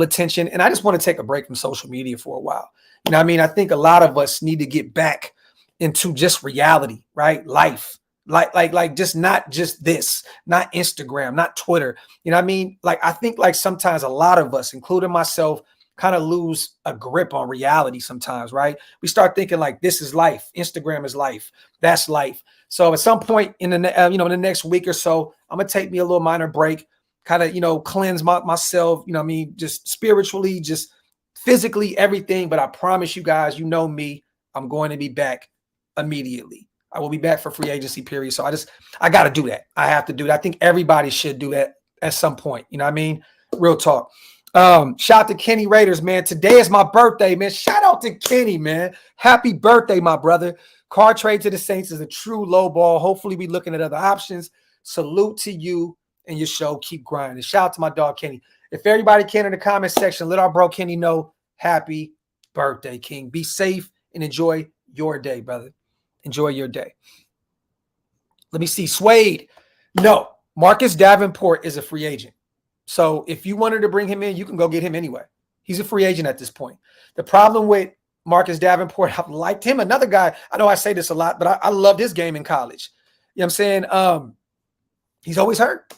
attention. And I just want to take a break from social media for a while. You know what I mean? I think a lot of us need to get back into just reality, right? Life. Like just not just this, not Instagram, not Twitter. You know what I mean? Like, I think like sometimes a lot of us, including myself, kind of lose a grip on reality sometimes, right? We start thinking like this is life. Instagram is life. That's life. So at some point in the, in the next week or so, I'm going to take me a little minor break, kind of, cleanse myself, just spiritually, just physically, everything. But I promise you guys, me, I'm going to be back immediately. I will be back for free agency period. So I got to do that. I have to do that. I think everybody should do that at some point. You know what I mean? Real talk. Shout out to Kenny Raiders, man. Today is my birthday, man. Shout out to Kenny, man. Happy birthday, my brother. Carr trade to the Saints is a true low ball. Hopefully we looking at other options. Salute to you and your show. Keep grinding. Shout out to my dog, Kenny. If everybody can in the comment section, let our bro Kenny know happy birthday, King. Be safe and enjoy your day, brother. Enjoy your day. Let me see. Suede. No, Marcus Davenport is a free agent. So if you wanted to bring him in, you can go get him anyway. He's a free agent at this point. The problem with Marcus Davenport, I've liked him. Another guy, I know I say this a lot, but I loved his game in college. You know what I'm saying? He's always hurt.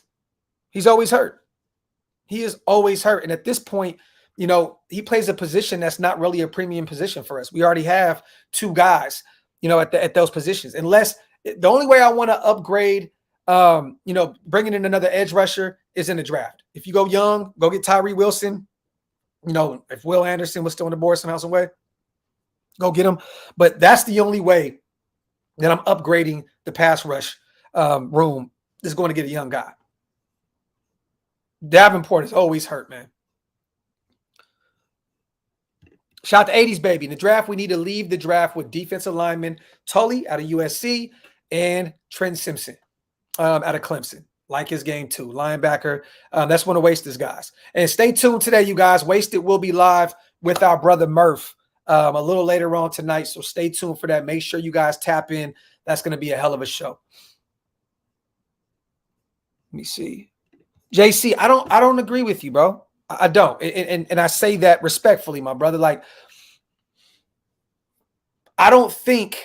He's always hurt. He is always hurt. And at this point, he plays a position that's not really a premium position for us. We already have two guys, at those positions. Unless the only way I want to upgrade, bringing in another edge rusher is in the draft. If you go young, go get Tyree Wilson. If Will Anderson was still on the board somehow, some way, go get him. But that's the only way that I'm upgrading the pass rush room is going to get a young guy. Davenport is always hurt, man. Shout out to 80s, baby. In the draft, we need to leave the draft with defensive lineman Tully out of USC and Trent Simpson out of Clemson. Like his game too. Linebacker. That's one of Wasted guys. And stay tuned today, you guys. Wasted will be live with our brother Murph a little later on tonight. So stay tuned for that. Make sure you guys tap in. That's going to be a hell of a show. Let me see. JC, I don't agree with you, bro. I don't. And I say that respectfully, my brother. Like, I don't think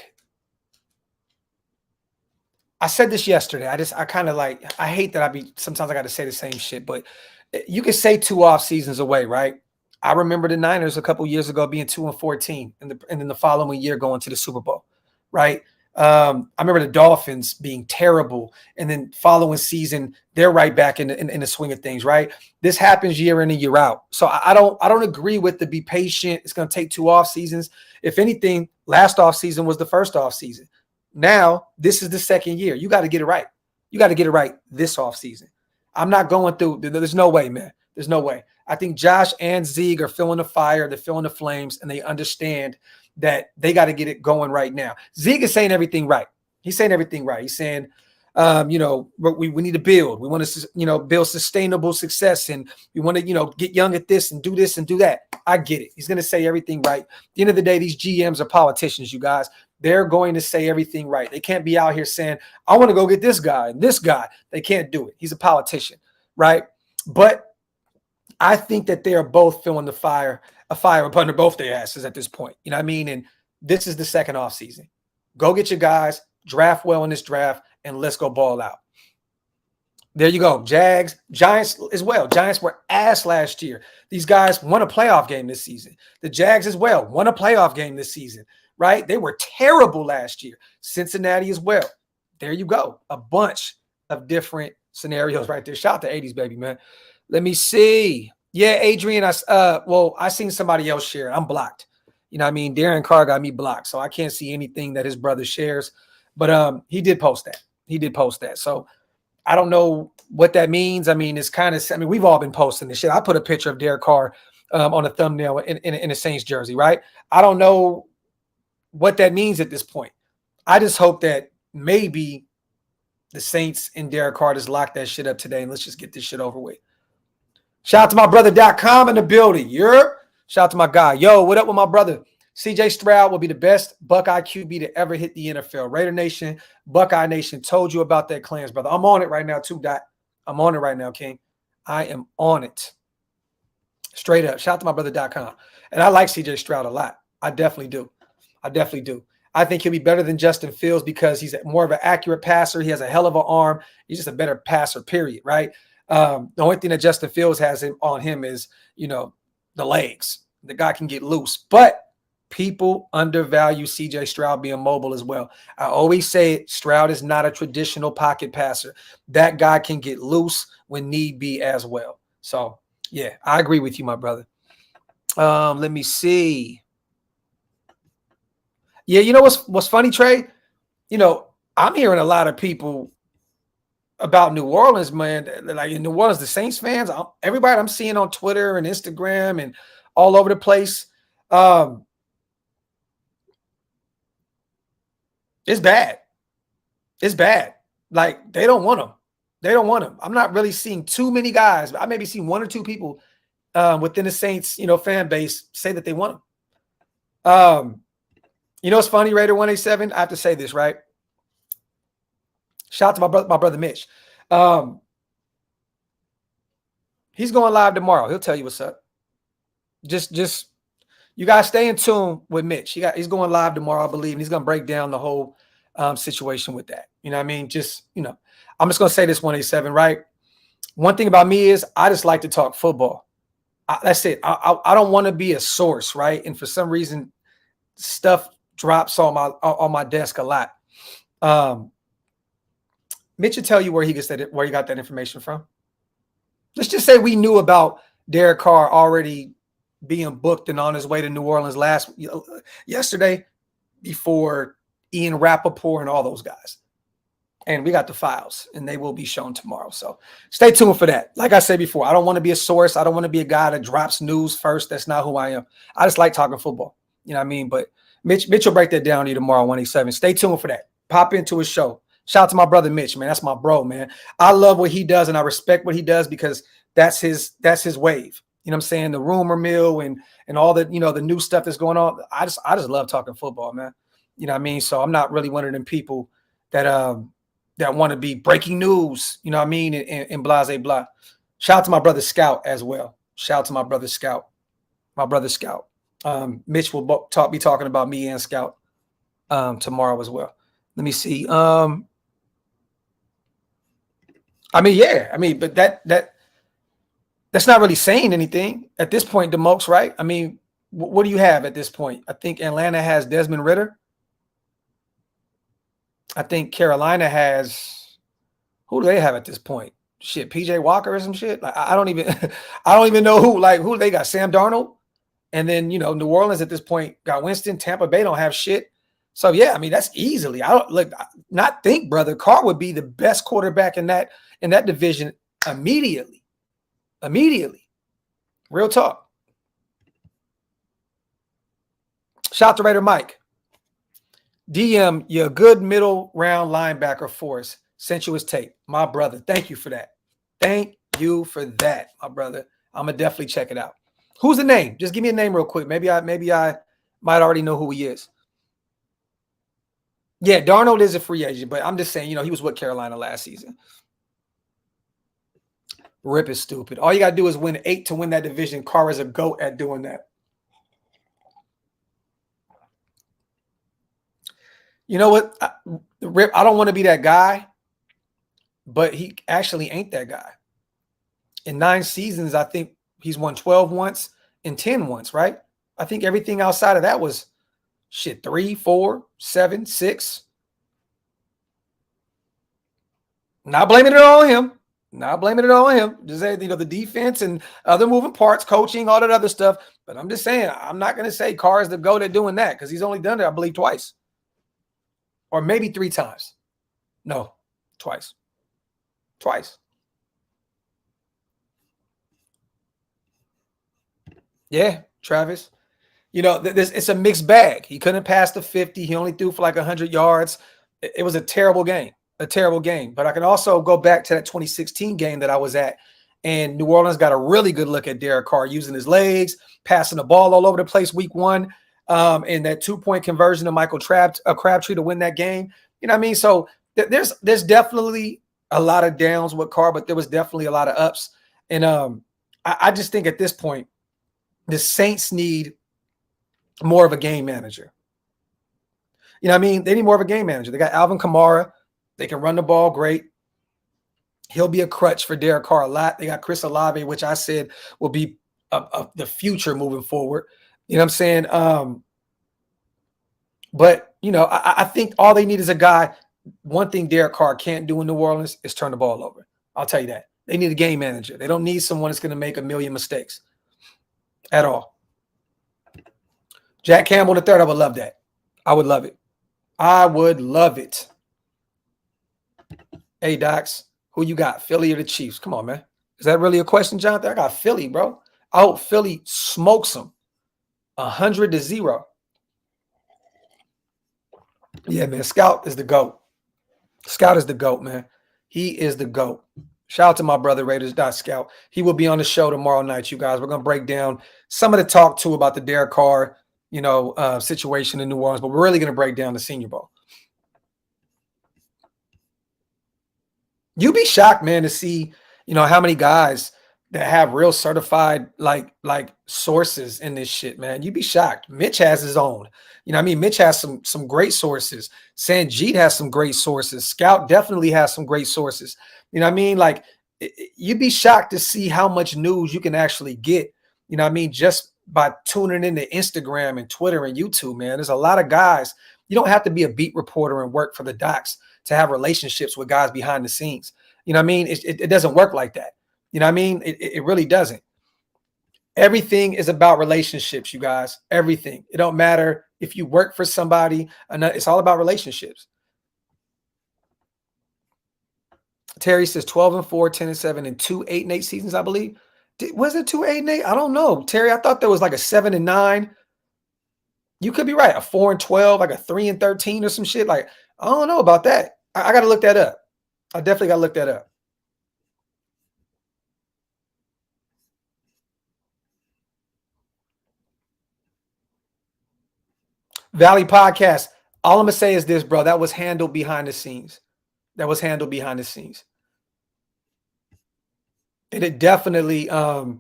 I said this yesterday. I kind of like, I hate that sometimes I got to say the same shit, but you can say 2 off seasons away, right? I remember the Niners a couple years ago being 2-14 and then the following year going to the Super Bowl, right? I remember the Dolphins being terrible, and then following season they're right back in the swing of things, right? This happens year in and year out. So I don't agree with the be patient. It's going to take 2 off seasons. If anything, last off season was the first off season. Now this is the second year. You got to get it right. You got to get it right this off season. I'm not going through. There's no way, man. There's no way. I think Josh and Zeke are feeling the fire. They're feeling the flames, and they understand that they got to get it going right now. Zeke is saying everything right. He's saying everything right. He's saying, we need to build. We want to, build sustainable success, and we want to, get young at this and do that. I get it. He's going to say everything right. At the end of the day, these GMs are politicians, you guys. They're going to say everything right. They can't be out here saying, I want to go get this guy and this guy. They can't do it. He's a politician, right? But I think that they are both feeling a fire up under both their asses at this point. You know what I mean? And this is the second off season. Go get your guys, draft well in this draft, and let's go ball out. There you go. Jags, Giants as well. Giants were ass last year. These guys won a playoff game this season. The Jags as well won a playoff game this season, right? They were terrible last year. Cincinnati as well. There you go. A bunch of different scenarios right there. Shout out to 80s, baby, man. Let me see. Yeah, Adrian, I seen somebody else share. I'm blocked. You know what I mean? Darren Carr got me blocked, so I can't see anything that his brother shares. But he did post that. So I don't know what that means. I mean, it's kind of, we've all been posting this shit. I put a picture of Derek Carr on a thumbnail in a Saints jersey, right? I don't know what that means at this point. I just hope that maybe the Saints and Derek Carr just lock that shit up today, and let's just get this shit over with. Shout out to my brother.com in the building. Shout out to my guy. Yo, what up with my brother? CJ Stroud will be the best Buckeye QB to ever hit the NFL. Raider Nation, Buckeye Nation, told you about that clans, brother. I'm on it right now too, Dot. I'm on it right now, King. I am on it. Straight up. Shout out to my brother.com. And I like CJ Stroud a lot. I definitely do. I think he'll be better than Justin Fields because he's more of an accurate passer. He has a hell of an arm. He's just a better passer, period, right? The only thing that Justin Fields has on him is, the legs. The guy can get loose. But people undervalue CJ Stroud being mobile as well. I always say it, Stroud is not a traditional pocket passer. That guy can get loose when need be as well. So, yeah, I agree with you, my brother. Let me see. Yeah, you know what's funny, Trey? I'm hearing a lot of people about New Orleans, man. Like in New Orleans, the Saints fans, everybody I'm seeing on Twitter and Instagram and all over the place, it's bad. It's bad. Like they don't want him. I'm not really seeing too many guys. I maybe seen 1 or 2 people within the Saints, fan base say that they want him. It's funny, Raider 187. I have to say this, right? Shout out to my brother Mitch. He's going live tomorrow. He'll tell you what's up. Just you guys stay in tune with Mitch. He's going live tomorrow, I believe, and he's going to break down the whole situation with that. You know what I mean? I'm just going to say this 187, right? One thing about me is I just like to talk football. That's it. I don't want to be a source, right? And for some reason, stuff drops on my desk a lot. Mitch will tell you where he got that information from. Let's just say we knew about Derek Carr already being booked and on his way to New Orleans yesterday before Ian Rappaport and all those guys. And we got the files, and they will be shown tomorrow. So stay tuned for that. Like I said before, I don't want to be a source. I don't want to be a guy that drops news first. That's not who I am. I just like talking football. You know what I mean? But Mitch will break that down to you tomorrow, 187. Stay tuned for that. Pop into his show. Shout out to my brother Mitch, man. That's my bro, man. I love what he does, and I respect what he does because that's his wave. You know what I'm saying? The rumor mill and all the, the new stuff that's going on. I just love talking football, man. You know what I mean? So I'm not really one of them people that want to be breaking news, you know what I mean, and blah, blah, blah. Shout out to my brother Scout as well. Shout out to my brother Scout. Mitch will be talking about me and Scout tomorrow as well. Let me see. I mean, yeah. I mean, but that's not really saying anything at this point, DeMokes, right? I mean, what do you have at this point? I think Atlanta has Desmond Ridder. I think Carolina has, who do they have at this point? Shit, PJ Walker or some shit. Like, I don't even I don't even know who they got. Sam Darnold. And then, you know, New Orleans at this point got Winston. Tampa Bay don't have shit. So yeah, I mean, that's easily. I don't like not think, brother. Carr would be the best quarterback in that division immediately. Immediately. Real talk. Shout to Raider Mike. DM, you're a good middle round linebacker for us. Sent you his tape. My brother. Thank you for that. Thank you for that, my brother. I'm gonna definitely check it out. Who's the name? Just give me a name real quick. Maybe I might already know who he is. Yeah, Darnold is a free agent, but I'm just saying, you know, he was with Carolina last season. Rip is stupid. All you got to do is win 8 to win that division. Carr is a GOAT at doing that. You know what? Rip, I don't want to be that guy, but he actually ain't that guy. In 9 seasons, I think he's won 12 once and 10 once, right? I think everything outside of that was shit, 3, 4, 7, 6. Not blaming it all on him. Not blaming it all on him. Just saying, you know, the defense and other moving parts, coaching, all that other stuff. But I'm just saying, I'm not going to say Carr is the GOAT at doing that because he's only done it, I believe, twice. Or maybe 3 times. No, twice. Twice. Yeah, Travis. You know, it's a mixed bag. He couldn't pass the 50. He only threw for like 100 yards. It was a terrible game. A terrible game. But I can also go back to that 2016 game that I was at, and New Orleans got a really good look at Derek Carr using his legs, passing the ball all over the place week 1, and that 2-point conversion of Michael Crabtree to win that game. You know what I mean? So there's definitely a lot of downs with Carr, but there was definitely a lot of ups. And I just think at this point, the Saints need more of a game manager. You know what I mean? They need more of a game manager. They got Alvin Kamara. They can run the ball great. He'll be a crutch for Derek Carr a lot. They got Chris Olave, which I said will be the future moving forward. You know what I'm saying? But, you know, I think all they need is a guy. One thing Derek Carr can't do in New Orleans is turn the ball over. I'll tell you that. They need a game manager. They don't need someone that's going to make a million mistakes at all. Jack Campbell the third, I would love that. I would love it. I would love it. Hey, Docs, who you got, Philly or the Chiefs? Come on, man. Is that really a question, Jonathan? I got Philly, bro. I hope Philly smokes them 100-0. Yeah, man. Scout is the GOAT. Scout is the GOAT, man. He is the GOAT. Shout out to my brother, Raiders.Scout. He will be on the show tomorrow night, you guys. We're going to break down some of the talk, too, about the Derek Carr, you know, situation in New Orleans, but we're really going to break down the Senior Bowl. You'd be shocked, man, to see, you know, how many guys that have real certified like sources in this shit, man. You'd be shocked. Mitch has his own. You know what I mean? Mitch has some great sources. Sanjit has some great sources. Scout definitely has some great sources. You know what I mean? Like, you'd be shocked to see how much news you can actually get, you know what I mean, just by tuning into Instagram and Twitter and YouTube, man. There's a lot of guys. You don't have to be a beat reporter and work for the Docs to have relationships with guys behind the scenes. You know what I mean? It doesn't work like that. You know what I mean? It really doesn't. Everything is about relationships, you guys. Everything. It don't matter if you work for somebody. It's all about relationships. Terry says 12-4, 10-7, and 2 8-8 seasons, I believe. Was it 2 8-8? I don't know. Terry, I thought there was like a 7-9. You could be right. A 4-12, like a 3-13 or some shit. Like, I don't know about that. I got to look that up. I definitely got to look that up. Valley Podcast. All I'm going to say is this, bro. That was handled behind the scenes. That was handled behind the scenes. And it definitely, that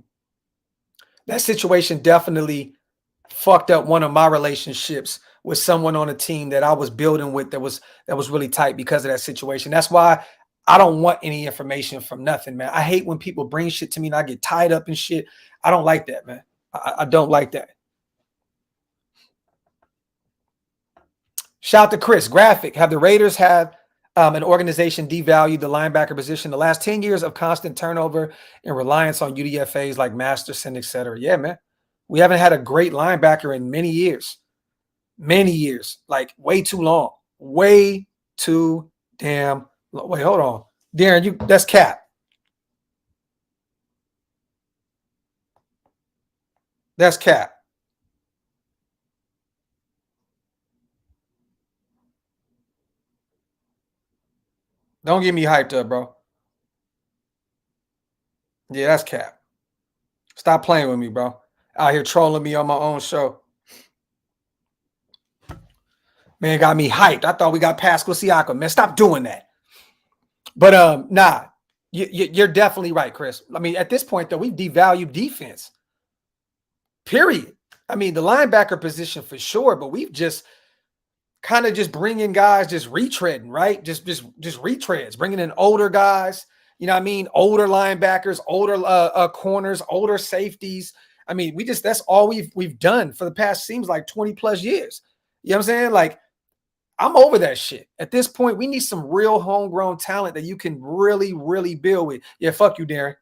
situation definitely fucked up one of my relationships with someone on a team that I was building with that was really tight because of that situation. That's why I don't want any information from nothing, man. I hate when people bring shit to me and I get tied up and shit. I don't like that, man. I don't like that. Shout to Chris. Graphk. Have the Raiders had an organization devalued the linebacker position? The last 10 years of constant turnover and reliance on UDFAs like Masterson, et cetera. Yeah, man. We haven't had a great linebacker in many years. Many years. Like way too long. Way too damn long. Wait, hold on. Darren, that's cap. That's cap. Don't get me hyped up, bro. Yeah, that's cap. Stop playing with me, bro. Out here trolling me on my own show. Man, got me hyped. I thought we got Pascal Siakam. Man, stop doing that. But nah, you're definitely right, Chris. I mean, at this point, though, we've devalued defense. Period. I mean, the linebacker position for sure, but we've just kind of just bringing guys just retreading, right? Just retreads, bringing in older guys. You know what I mean? Older linebackers, older corners, older safeties. I mean, that's all we've done for the past seems like 20 plus years. You know what I'm saying? Like, I'm over that shit. At this point, we need some real homegrown talent that you can really, really build with. Yeah, fuck you, Darren.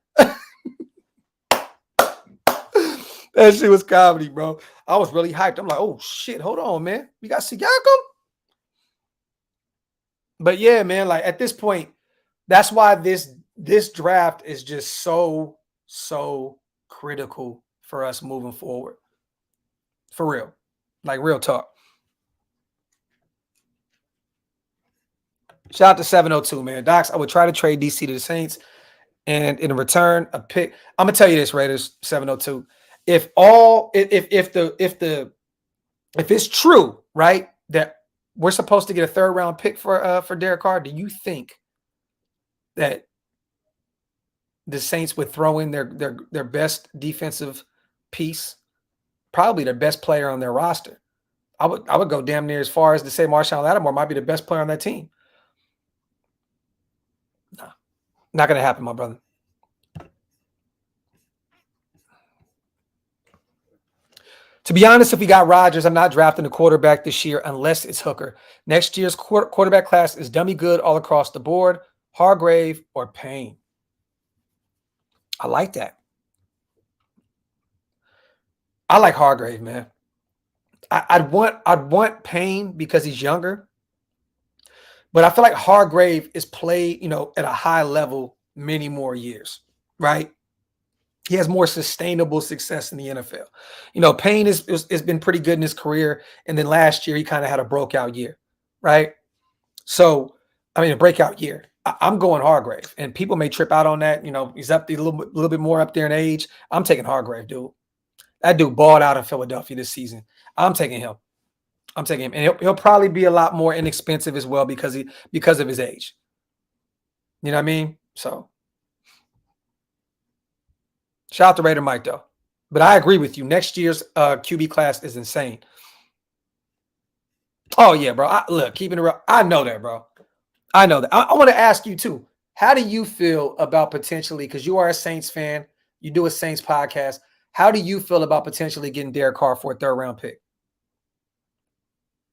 That shit was comedy, bro. I was really hyped. I'm like, oh shit, hold on, man. We got Siakam. But yeah, man, like at this point, that's why this draft is just so critical for us moving forward. For real. Like real talk. Shout out to 702, man. Docs, I would try to trade DC to the Saints and in return a pick. I'm gonna tell you this, Raiders 702. If it's true, right, that we're supposed to get a third round pick for Derek Carr, do you think that the Saints would throw in their best defensive piece, probably their best player on their roster? I would go damn near as far as to say Marshawn Lattimore might be the best player on that team. No, not gonna happen, my brother. To be honest, if we got Rodgers, I'm not drafting a quarterback this year unless it's Hooker. Next year's quarterback class is dummy good all across the board. Hargrave or Payne. I like that. I like Hargrave, man. I'd want Payne because he's younger, but I feel like Hargrave is played, at a high level many more years, right? He has more sustainable success in the NFL. Payne has been pretty good in his career, and then last year he kind of had a breakout year, right? So, a breakout year. I'm going Hargrave, and people may trip out on that. He's up a little bit more up there in age. I'm taking Hargrave, dude. That dude balled out in Philadelphia this season. I'm taking him. And he'll probably be a lot more inexpensive as well because of his age. You know what I mean? So. Shout out to Raider Mike, though. But I agree with you. Next year's QB class is insane. Oh, yeah, bro. Look, keeping it real. I know that, bro. I know that. I want to ask you, too. How do you feel about potentially, because you are a Saints fan, you do a Saints podcast, how do you feel about potentially getting Derek Carr for a third-round pick?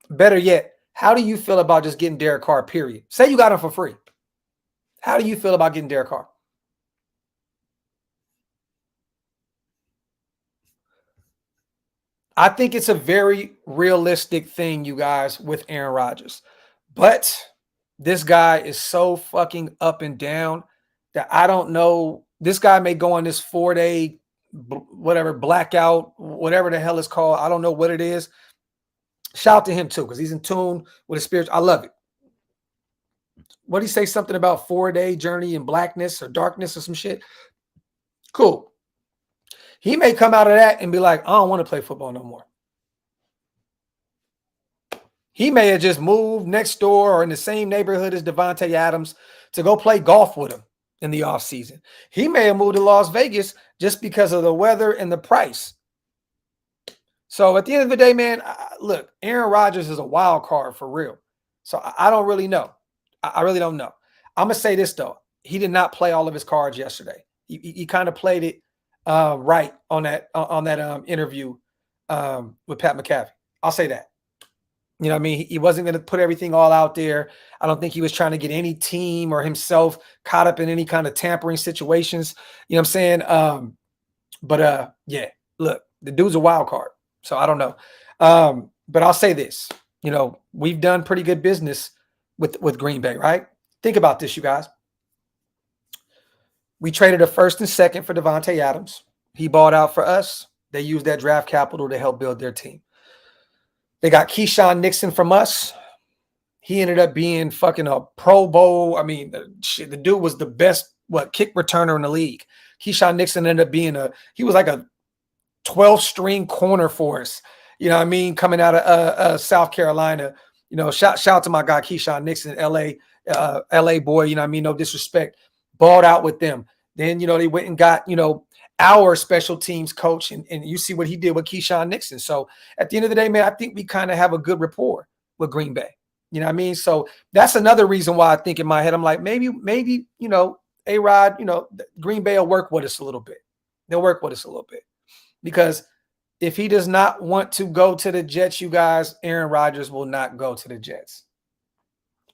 Better yet, how do you feel about just getting Derek Carr, period? Say you got him for free. How do you feel about getting Derek Carr? I think it's a very realistic thing, you guys, with Aaron Rodgers. But this guy is so fucking up and down that I don't know. This guy may go on this 4-day, whatever, blackout, whatever the hell it's called. I don't know what it is. Shout out to him, too, because he's in tune with his spirit. I love it. What did he say? Something about 4-day journey in blackness or darkness or some shit? Cool. He may come out of that and be like, I don't want to play football no more. He may have just moved next door or in the same neighborhood as Devontae Adams to go play golf with him in the offseason. He may have moved to Las Vegas just because of the weather and the price. So at the end of the day, man, look, Aaron Rodgers is a wild card for real. So I don't really know. I really don't know. I'm gonna say this though. He did not play all of his cards yesterday. He kind of played it right on that interview with Pat McAfee. I'll say that. You know what I mean? He wasn't going to put everything all out there. I don't think he was trying to get any team or himself caught up in any kind of tampering situations. You know what I'm saying? Yeah, look, the dude's a wild card. So I don't know. But I'll say this, you know, we've done pretty good business with Green Bay, right? Think about this, you guys. We traded a first and second for Devontae Adams. He bought out for us. They used that draft capital to help build their team. They got Keyshawn Nixon from us. He ended up being fucking a Pro Bowl. I mean, the dude was the best, kick returner in the league. Keyshawn Nixon ended up being he was like a 12-string corner for us. You know what I mean? Coming out of South Carolina. You know, shout out to my guy Keyshawn Nixon, LA boy. You know what I mean? No disrespect. Balled out with them. Then, you know, they went and got, you know, our special teams coach, and you see what he did with Keyshawn Nixon. So at the end of the day, man, I think we kind of have a good rapport with Green Bay. You know what I mean? So that's another reason why I think in my head, I'm like, maybe, you know, A-Rod, you know, Green Bay will work with us a little bit. They'll work with us a little bit. Because if he does not want to go to the Jets, you guys, Aaron Rodgers will not go to the Jets.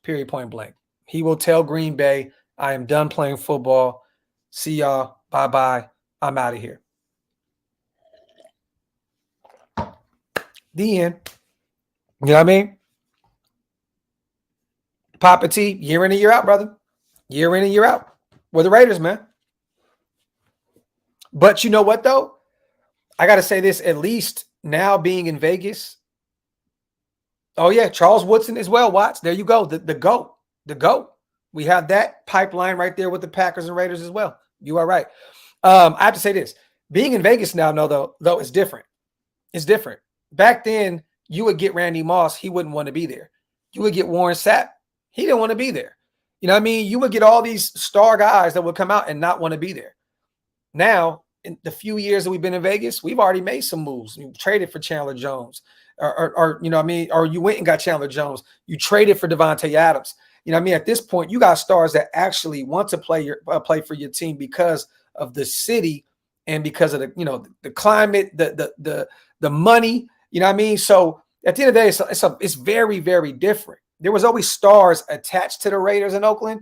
Period, point blank. He will tell Green Bay, I am done playing football. See y'all. Bye-bye. I'm out of here. The end. You know what I mean? Papa T, year in and year out, brother. Year in and year out. We're the Raiders, man. But you know what, though? I got to say this, at least now being in Vegas. Oh, yeah, Charles Woodson as well, Watts. There you go. The GOAT. The GOAT. We have that pipeline right there with the Packers and Raiders as well. You are right. I have to say this. Being in Vegas now, though, it's different. It's different. Back then, you would get Randy Moss. He wouldn't want to be there. You would get Warren Sapp. He didn't want to be there. You know what I mean? You would get all these star guys that would come out and not want to be there. Now, in the few years that we've been in Vegas, we've already made some moves. You traded for Chandler Jones. Or you know what I mean? Or you went and got Chandler Jones. You traded for Devontae Adams. You know what I mean? At this point, you got stars that actually want to play for your team because of the city and because of the, you know, the climate, the money, you know what I mean? So at the end of the day, it's very, very different. There was always stars attached to the Raiders in Oakland,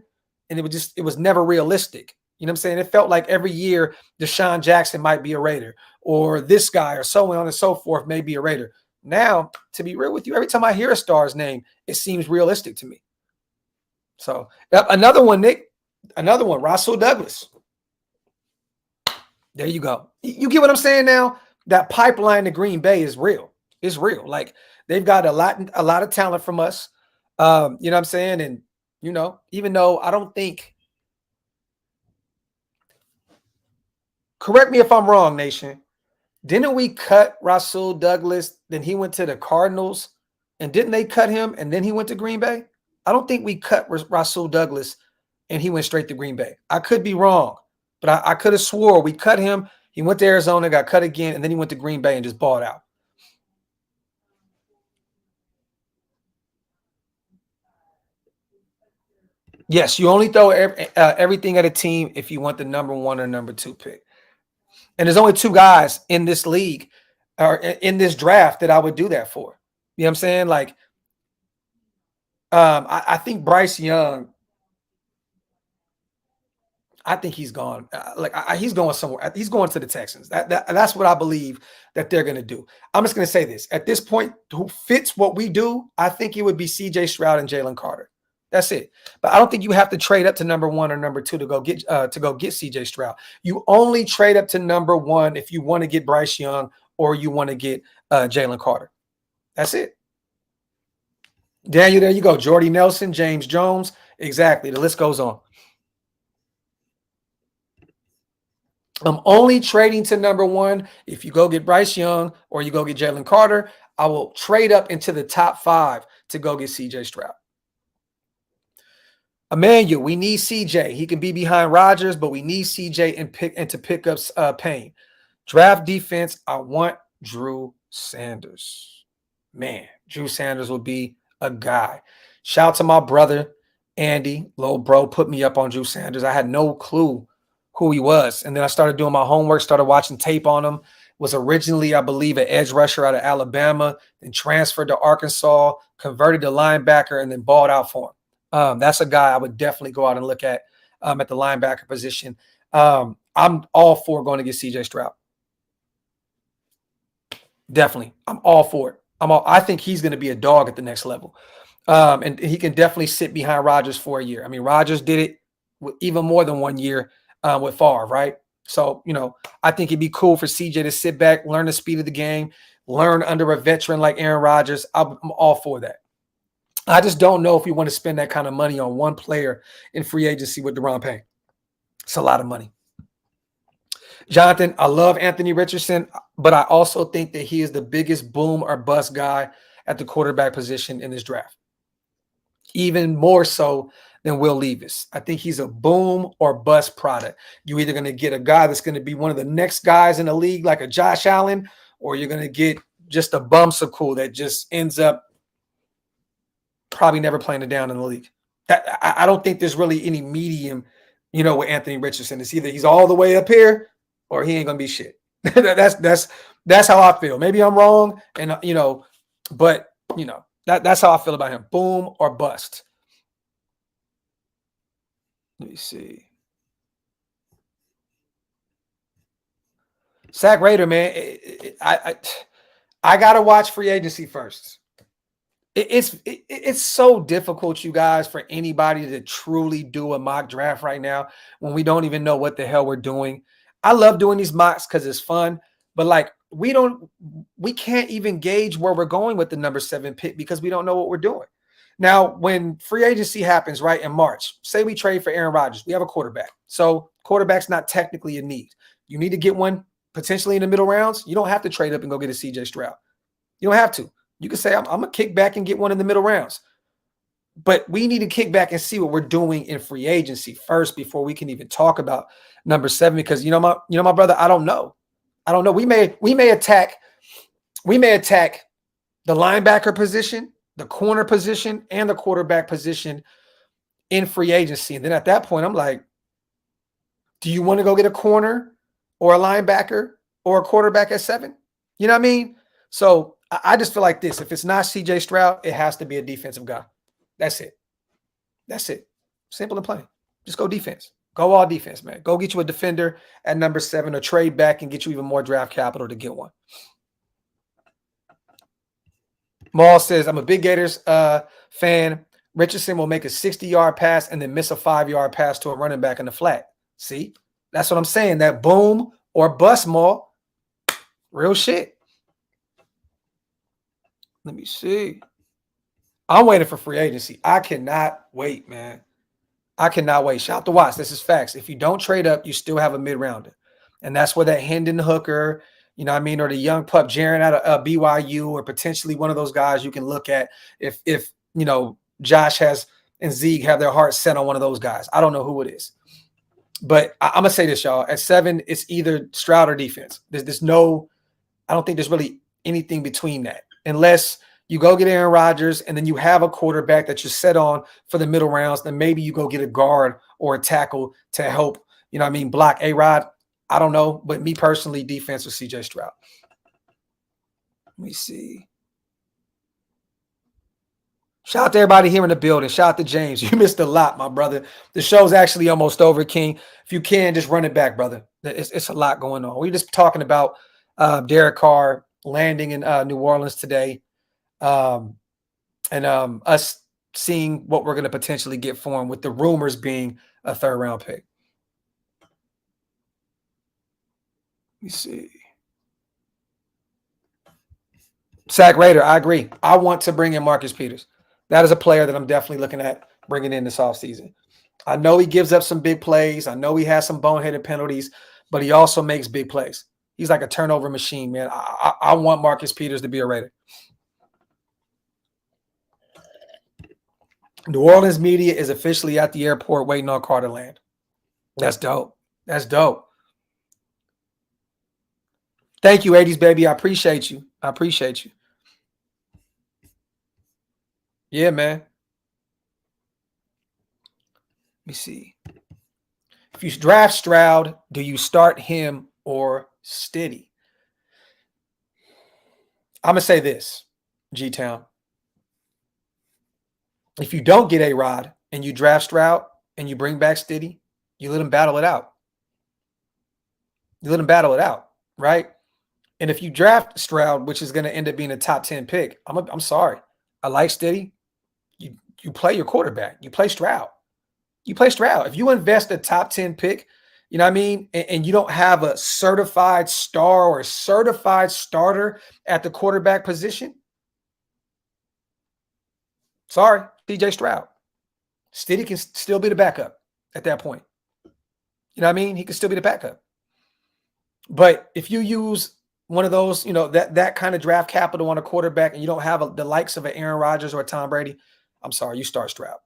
and it was never realistic. You know what I'm saying? It felt like every year Deshaun Jackson might be a Raider, or this guy, or so on and so forth may be a Raider. Now, to be real with you, every time I hear a star's name, it seems realistic to me. So another one, Nick, Rasul Douglas. There you go. You get what I'm saying now? That pipeline to Green Bay is real. It's real. Like, they've got a lot of talent from us. You know what I'm saying? And, you know, even though I don't think, correct me if I'm wrong, Nation, didn't we cut Rasul Douglas? Then he went to the Cardinals, and didn't they cut him? And then he went to Green Bay? I don't think we cut Rasul Douglas and he went straight to Green Bay. I could be wrong, but I could have swore we cut him. He went to Arizona, got cut again, and then he went to Green Bay and just balled out. Yes, you only throw everything at a team if you want the number 1 or number 2 pick. And there's only 2 guys in this league or in this draft that I would do that for. You know what I'm saying? Like, I think Bryce Young, I think he's gone. He's going somewhere. He's going to the Texans. That's what I believe that they're going to do. I'm just going to say this. At this point, who fits what we do, I think it would be C.J. Stroud and Jalen Carter. That's it. But I don't think you have to trade up to number 1 or number 2 to go get C.J. Stroud. You only trade up to number 1 if you want to get Bryce Young or you want to get Jalen Carter. That's it. Daniel, there you go. Jordy Nelson, James Jones. Exactly. The list goes on. I'm only trading to number 1 if you go get Bryce Young or you go get Jalen Carter. I will trade up into the top 5 to go get C.J. Stroud. Emmanuel, we need CJ. He can be behind Rodgers, but we need CJ and to pick up Payne. Draft defense, I want Drew Sanders. Man, Drew Sanders will be a guy. Shout out to my brother, Andy, little bro, put me up on Drew Sanders. I had no clue who he was. And then I started doing my homework, started watching tape on him. Was originally, I believe, an edge rusher out of Alabama, then transferred to Arkansas, converted to linebacker, and then balled out for him. That's a guy I would definitely go out and look at the linebacker position. I'm all for going to get CJ Stroud. Definitely. I'm all for it. I think he's going to be a dog at the next level. And he can definitely sit behind Rodgers for a year. I mean, Rodgers did it with even more than 1 year with Favre, right? So, I think it'd be cool for CJ to sit back, learn the speed of the game, learn under a veteran like Aaron Rodgers. I'm all for that. I just don't know if we want to spend that kind of money on one player in free agency with Deron Payne. It's a lot of money. Jonathan, I love Anthony Richardson, but I also think that he is the biggest boom or bust guy at the quarterback position in this draft. Even more so than Will Levis. I think he's a boom or bust product. You're either going to get a guy that's going to be one of the next guys in the league, like a Josh Allen, or you're going to get just a bumsicle that just ends up probably never playing it down in the league. I don't think there's really any medium, with Anthony Richardson. It's either he's all the way up here or he ain't going to be shit. That's how I feel. Maybe I'm wrong, and but that's how I feel about him. Boom or bust. Let me see. Sack Raider, man. I gotta watch free agency first. It's so difficult, you guys, for anybody to truly do a mock draft right now when we don't even know what the hell we're doing. I love doing these mocks because it's fun, but we can't even gauge where we're going with the number 7 pick because we don't know what we're doing. Now, when free agency happens, right, in March, say we trade for Aaron Rodgers, we have a quarterback. So quarterback's not technically a need. You need to get one potentially in the middle rounds. You don't have to trade up and go get a CJ Stroud. You don't have to. You can say, I'm going to kick back and get one in the middle rounds. But we need to kick back and see what we're doing in free agency first before we can even talk about number 7. Because my brother, I don't know. We may attack the linebacker position, the corner position, and the quarterback position in free agency. And then at that point, I'm like, do you want to go get a corner or a linebacker or a quarterback at 7? You know what I mean? So I just feel like this. If it's not CJ Stroud, it has to be a defensive guy. That's it. Simple and plain. Just go defense. Go all defense, man. Go get you a defender at number 7 or trade back and get you even more draft capital to get one. Maul says, I'm a big Gators fan. Richardson will make a 60-yard pass and then miss a 5-yard pass to a running back in the flat. See? That's what I'm saying. That boom or bust, Maul. Real shit. Let me see. I'm waiting for free agency. I cannot wait, man. I cannot wait. Shout out to Watts. This is facts. If you don't trade up, you still have a mid-rounder. And that's where that Hendon Hooker, or the young pup Jaron out of BYU, or potentially one of those guys you can look at if Josh and Zeke have their hearts set on one of those guys. I don't know who it is. But I'm going to say this, y'all. At 7, it's either Stroud or defense. I don't think there's really anything between that. Unless you go get Aaron Rodgers and then you have a quarterback that you're set on for the middle rounds, then maybe you go get a guard or a tackle to help, block A-Rod. I don't know. But me personally, defense with CJ Stroud. Let me see. Shout out to everybody here in the building. Shout out to James. You missed a lot, my brother. The show's actually almost over, King. If you can, just run it back, brother. It's a lot going on. We're just talking about Derek Carr landing in New Orleans today. And us seeing what we're going to potentially get for him, with the rumors being a 3rd-round pick. Let me see. Sack Raider, I agree. I want to bring in Marcus Peters. That is a player that I'm definitely looking at bringing in this offseason. I know he gives up some big plays. I know he has some boneheaded penalties, but he also makes big plays. He's like a turnover machine, man. I want Marcus Peters to be a Raider. New Orleans media is officially at the airport waiting on Carr to land. That's dope. Thank you, 80s baby. I appreciate you. Yeah, man. me see. If you draft Stroud, do you start him or Steady? I'm going to say this, G-Town. If you don't get A-Rod and you draft Stroud and you bring back Steady, you let him battle it out. You let him battle it out, right? And if you draft Stroud, which is going to end up being a top 10 pick, I'm sorry. I like Steady. You play your quarterback. You play Stroud. You play Stroud. If you invest a top 10 pick, you know what I mean, and you don't have a certified star or a certified starter at the quarterback position, sorry, CJ Stroud. Steady can still be the backup at that point. You know what I mean? He can still be the backup. But if you use one of those, you know, that kind of draft capital on a quarterback and you don't have the likes of an Aaron Rodgers or a Tom Brady, I'm sorry, you start Stroud.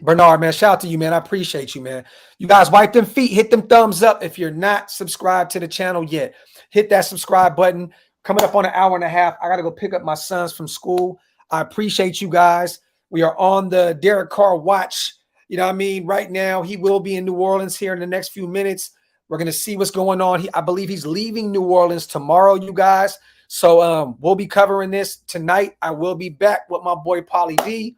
Bernard, man, shout out to you, man. I appreciate you, man. You guys wipe them feet, hit them thumbs up. If you're not subscribed to the channel yet, hit that subscribe button. Coming up on an hour and a half, I got to go pick up my sons from school. I appreciate you guys. We are on the Derek Carr watch. You know what I mean? Right now, he will be in New Orleans here in the next few minutes. We're going to see what's going on. I believe he's leaving New Orleans tomorrow, you guys. So we'll be covering this tonight. I will be back with my boy Pauly D.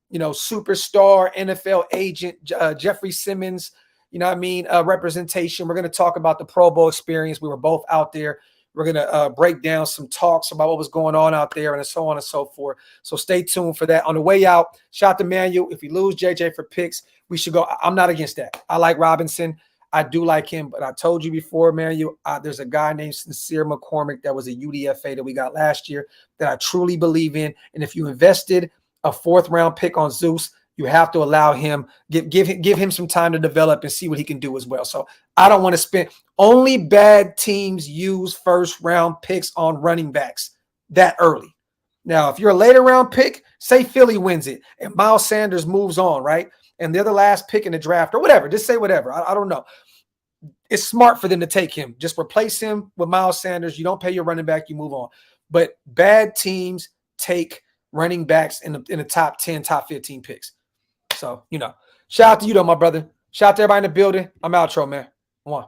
You know, superstar NFL agent Jeffrey Simmons, you know what I mean, representation. We're going to talk about the Pro Bowl experience. We were both out there. We're going to break down some talks about what was going on out there and so on and so forth. So stay tuned for that. On the way out, shout out to Manuel. If we lose JJ for picks, we should go. I'm not against that. I like Robinson. I do like him, but I told you before, Manuel, there's a guy named Sincere McCormick that was a UDFA that we got last year that I truly believe in. And if you invested a 4th round pick on Zeus, you have to allow him, give him some time to develop and see what he can do as well. So I don't want to spend, only bad teams use 1st round picks on running backs that early. Now, if you're a later round pick, say Philly wins it and Miles Sanders moves on, right? And they're the last pick in the draft or whatever, just say whatever. I don't know. It's smart for them to take him. Just replace him with Miles Sanders. You don't pay your running back, you move on. But bad teams take running backs in the top 10, top 15 picks. So, you know, shout out to you though, my brother. Shout out to everybody in the building. I'm outro, man. One.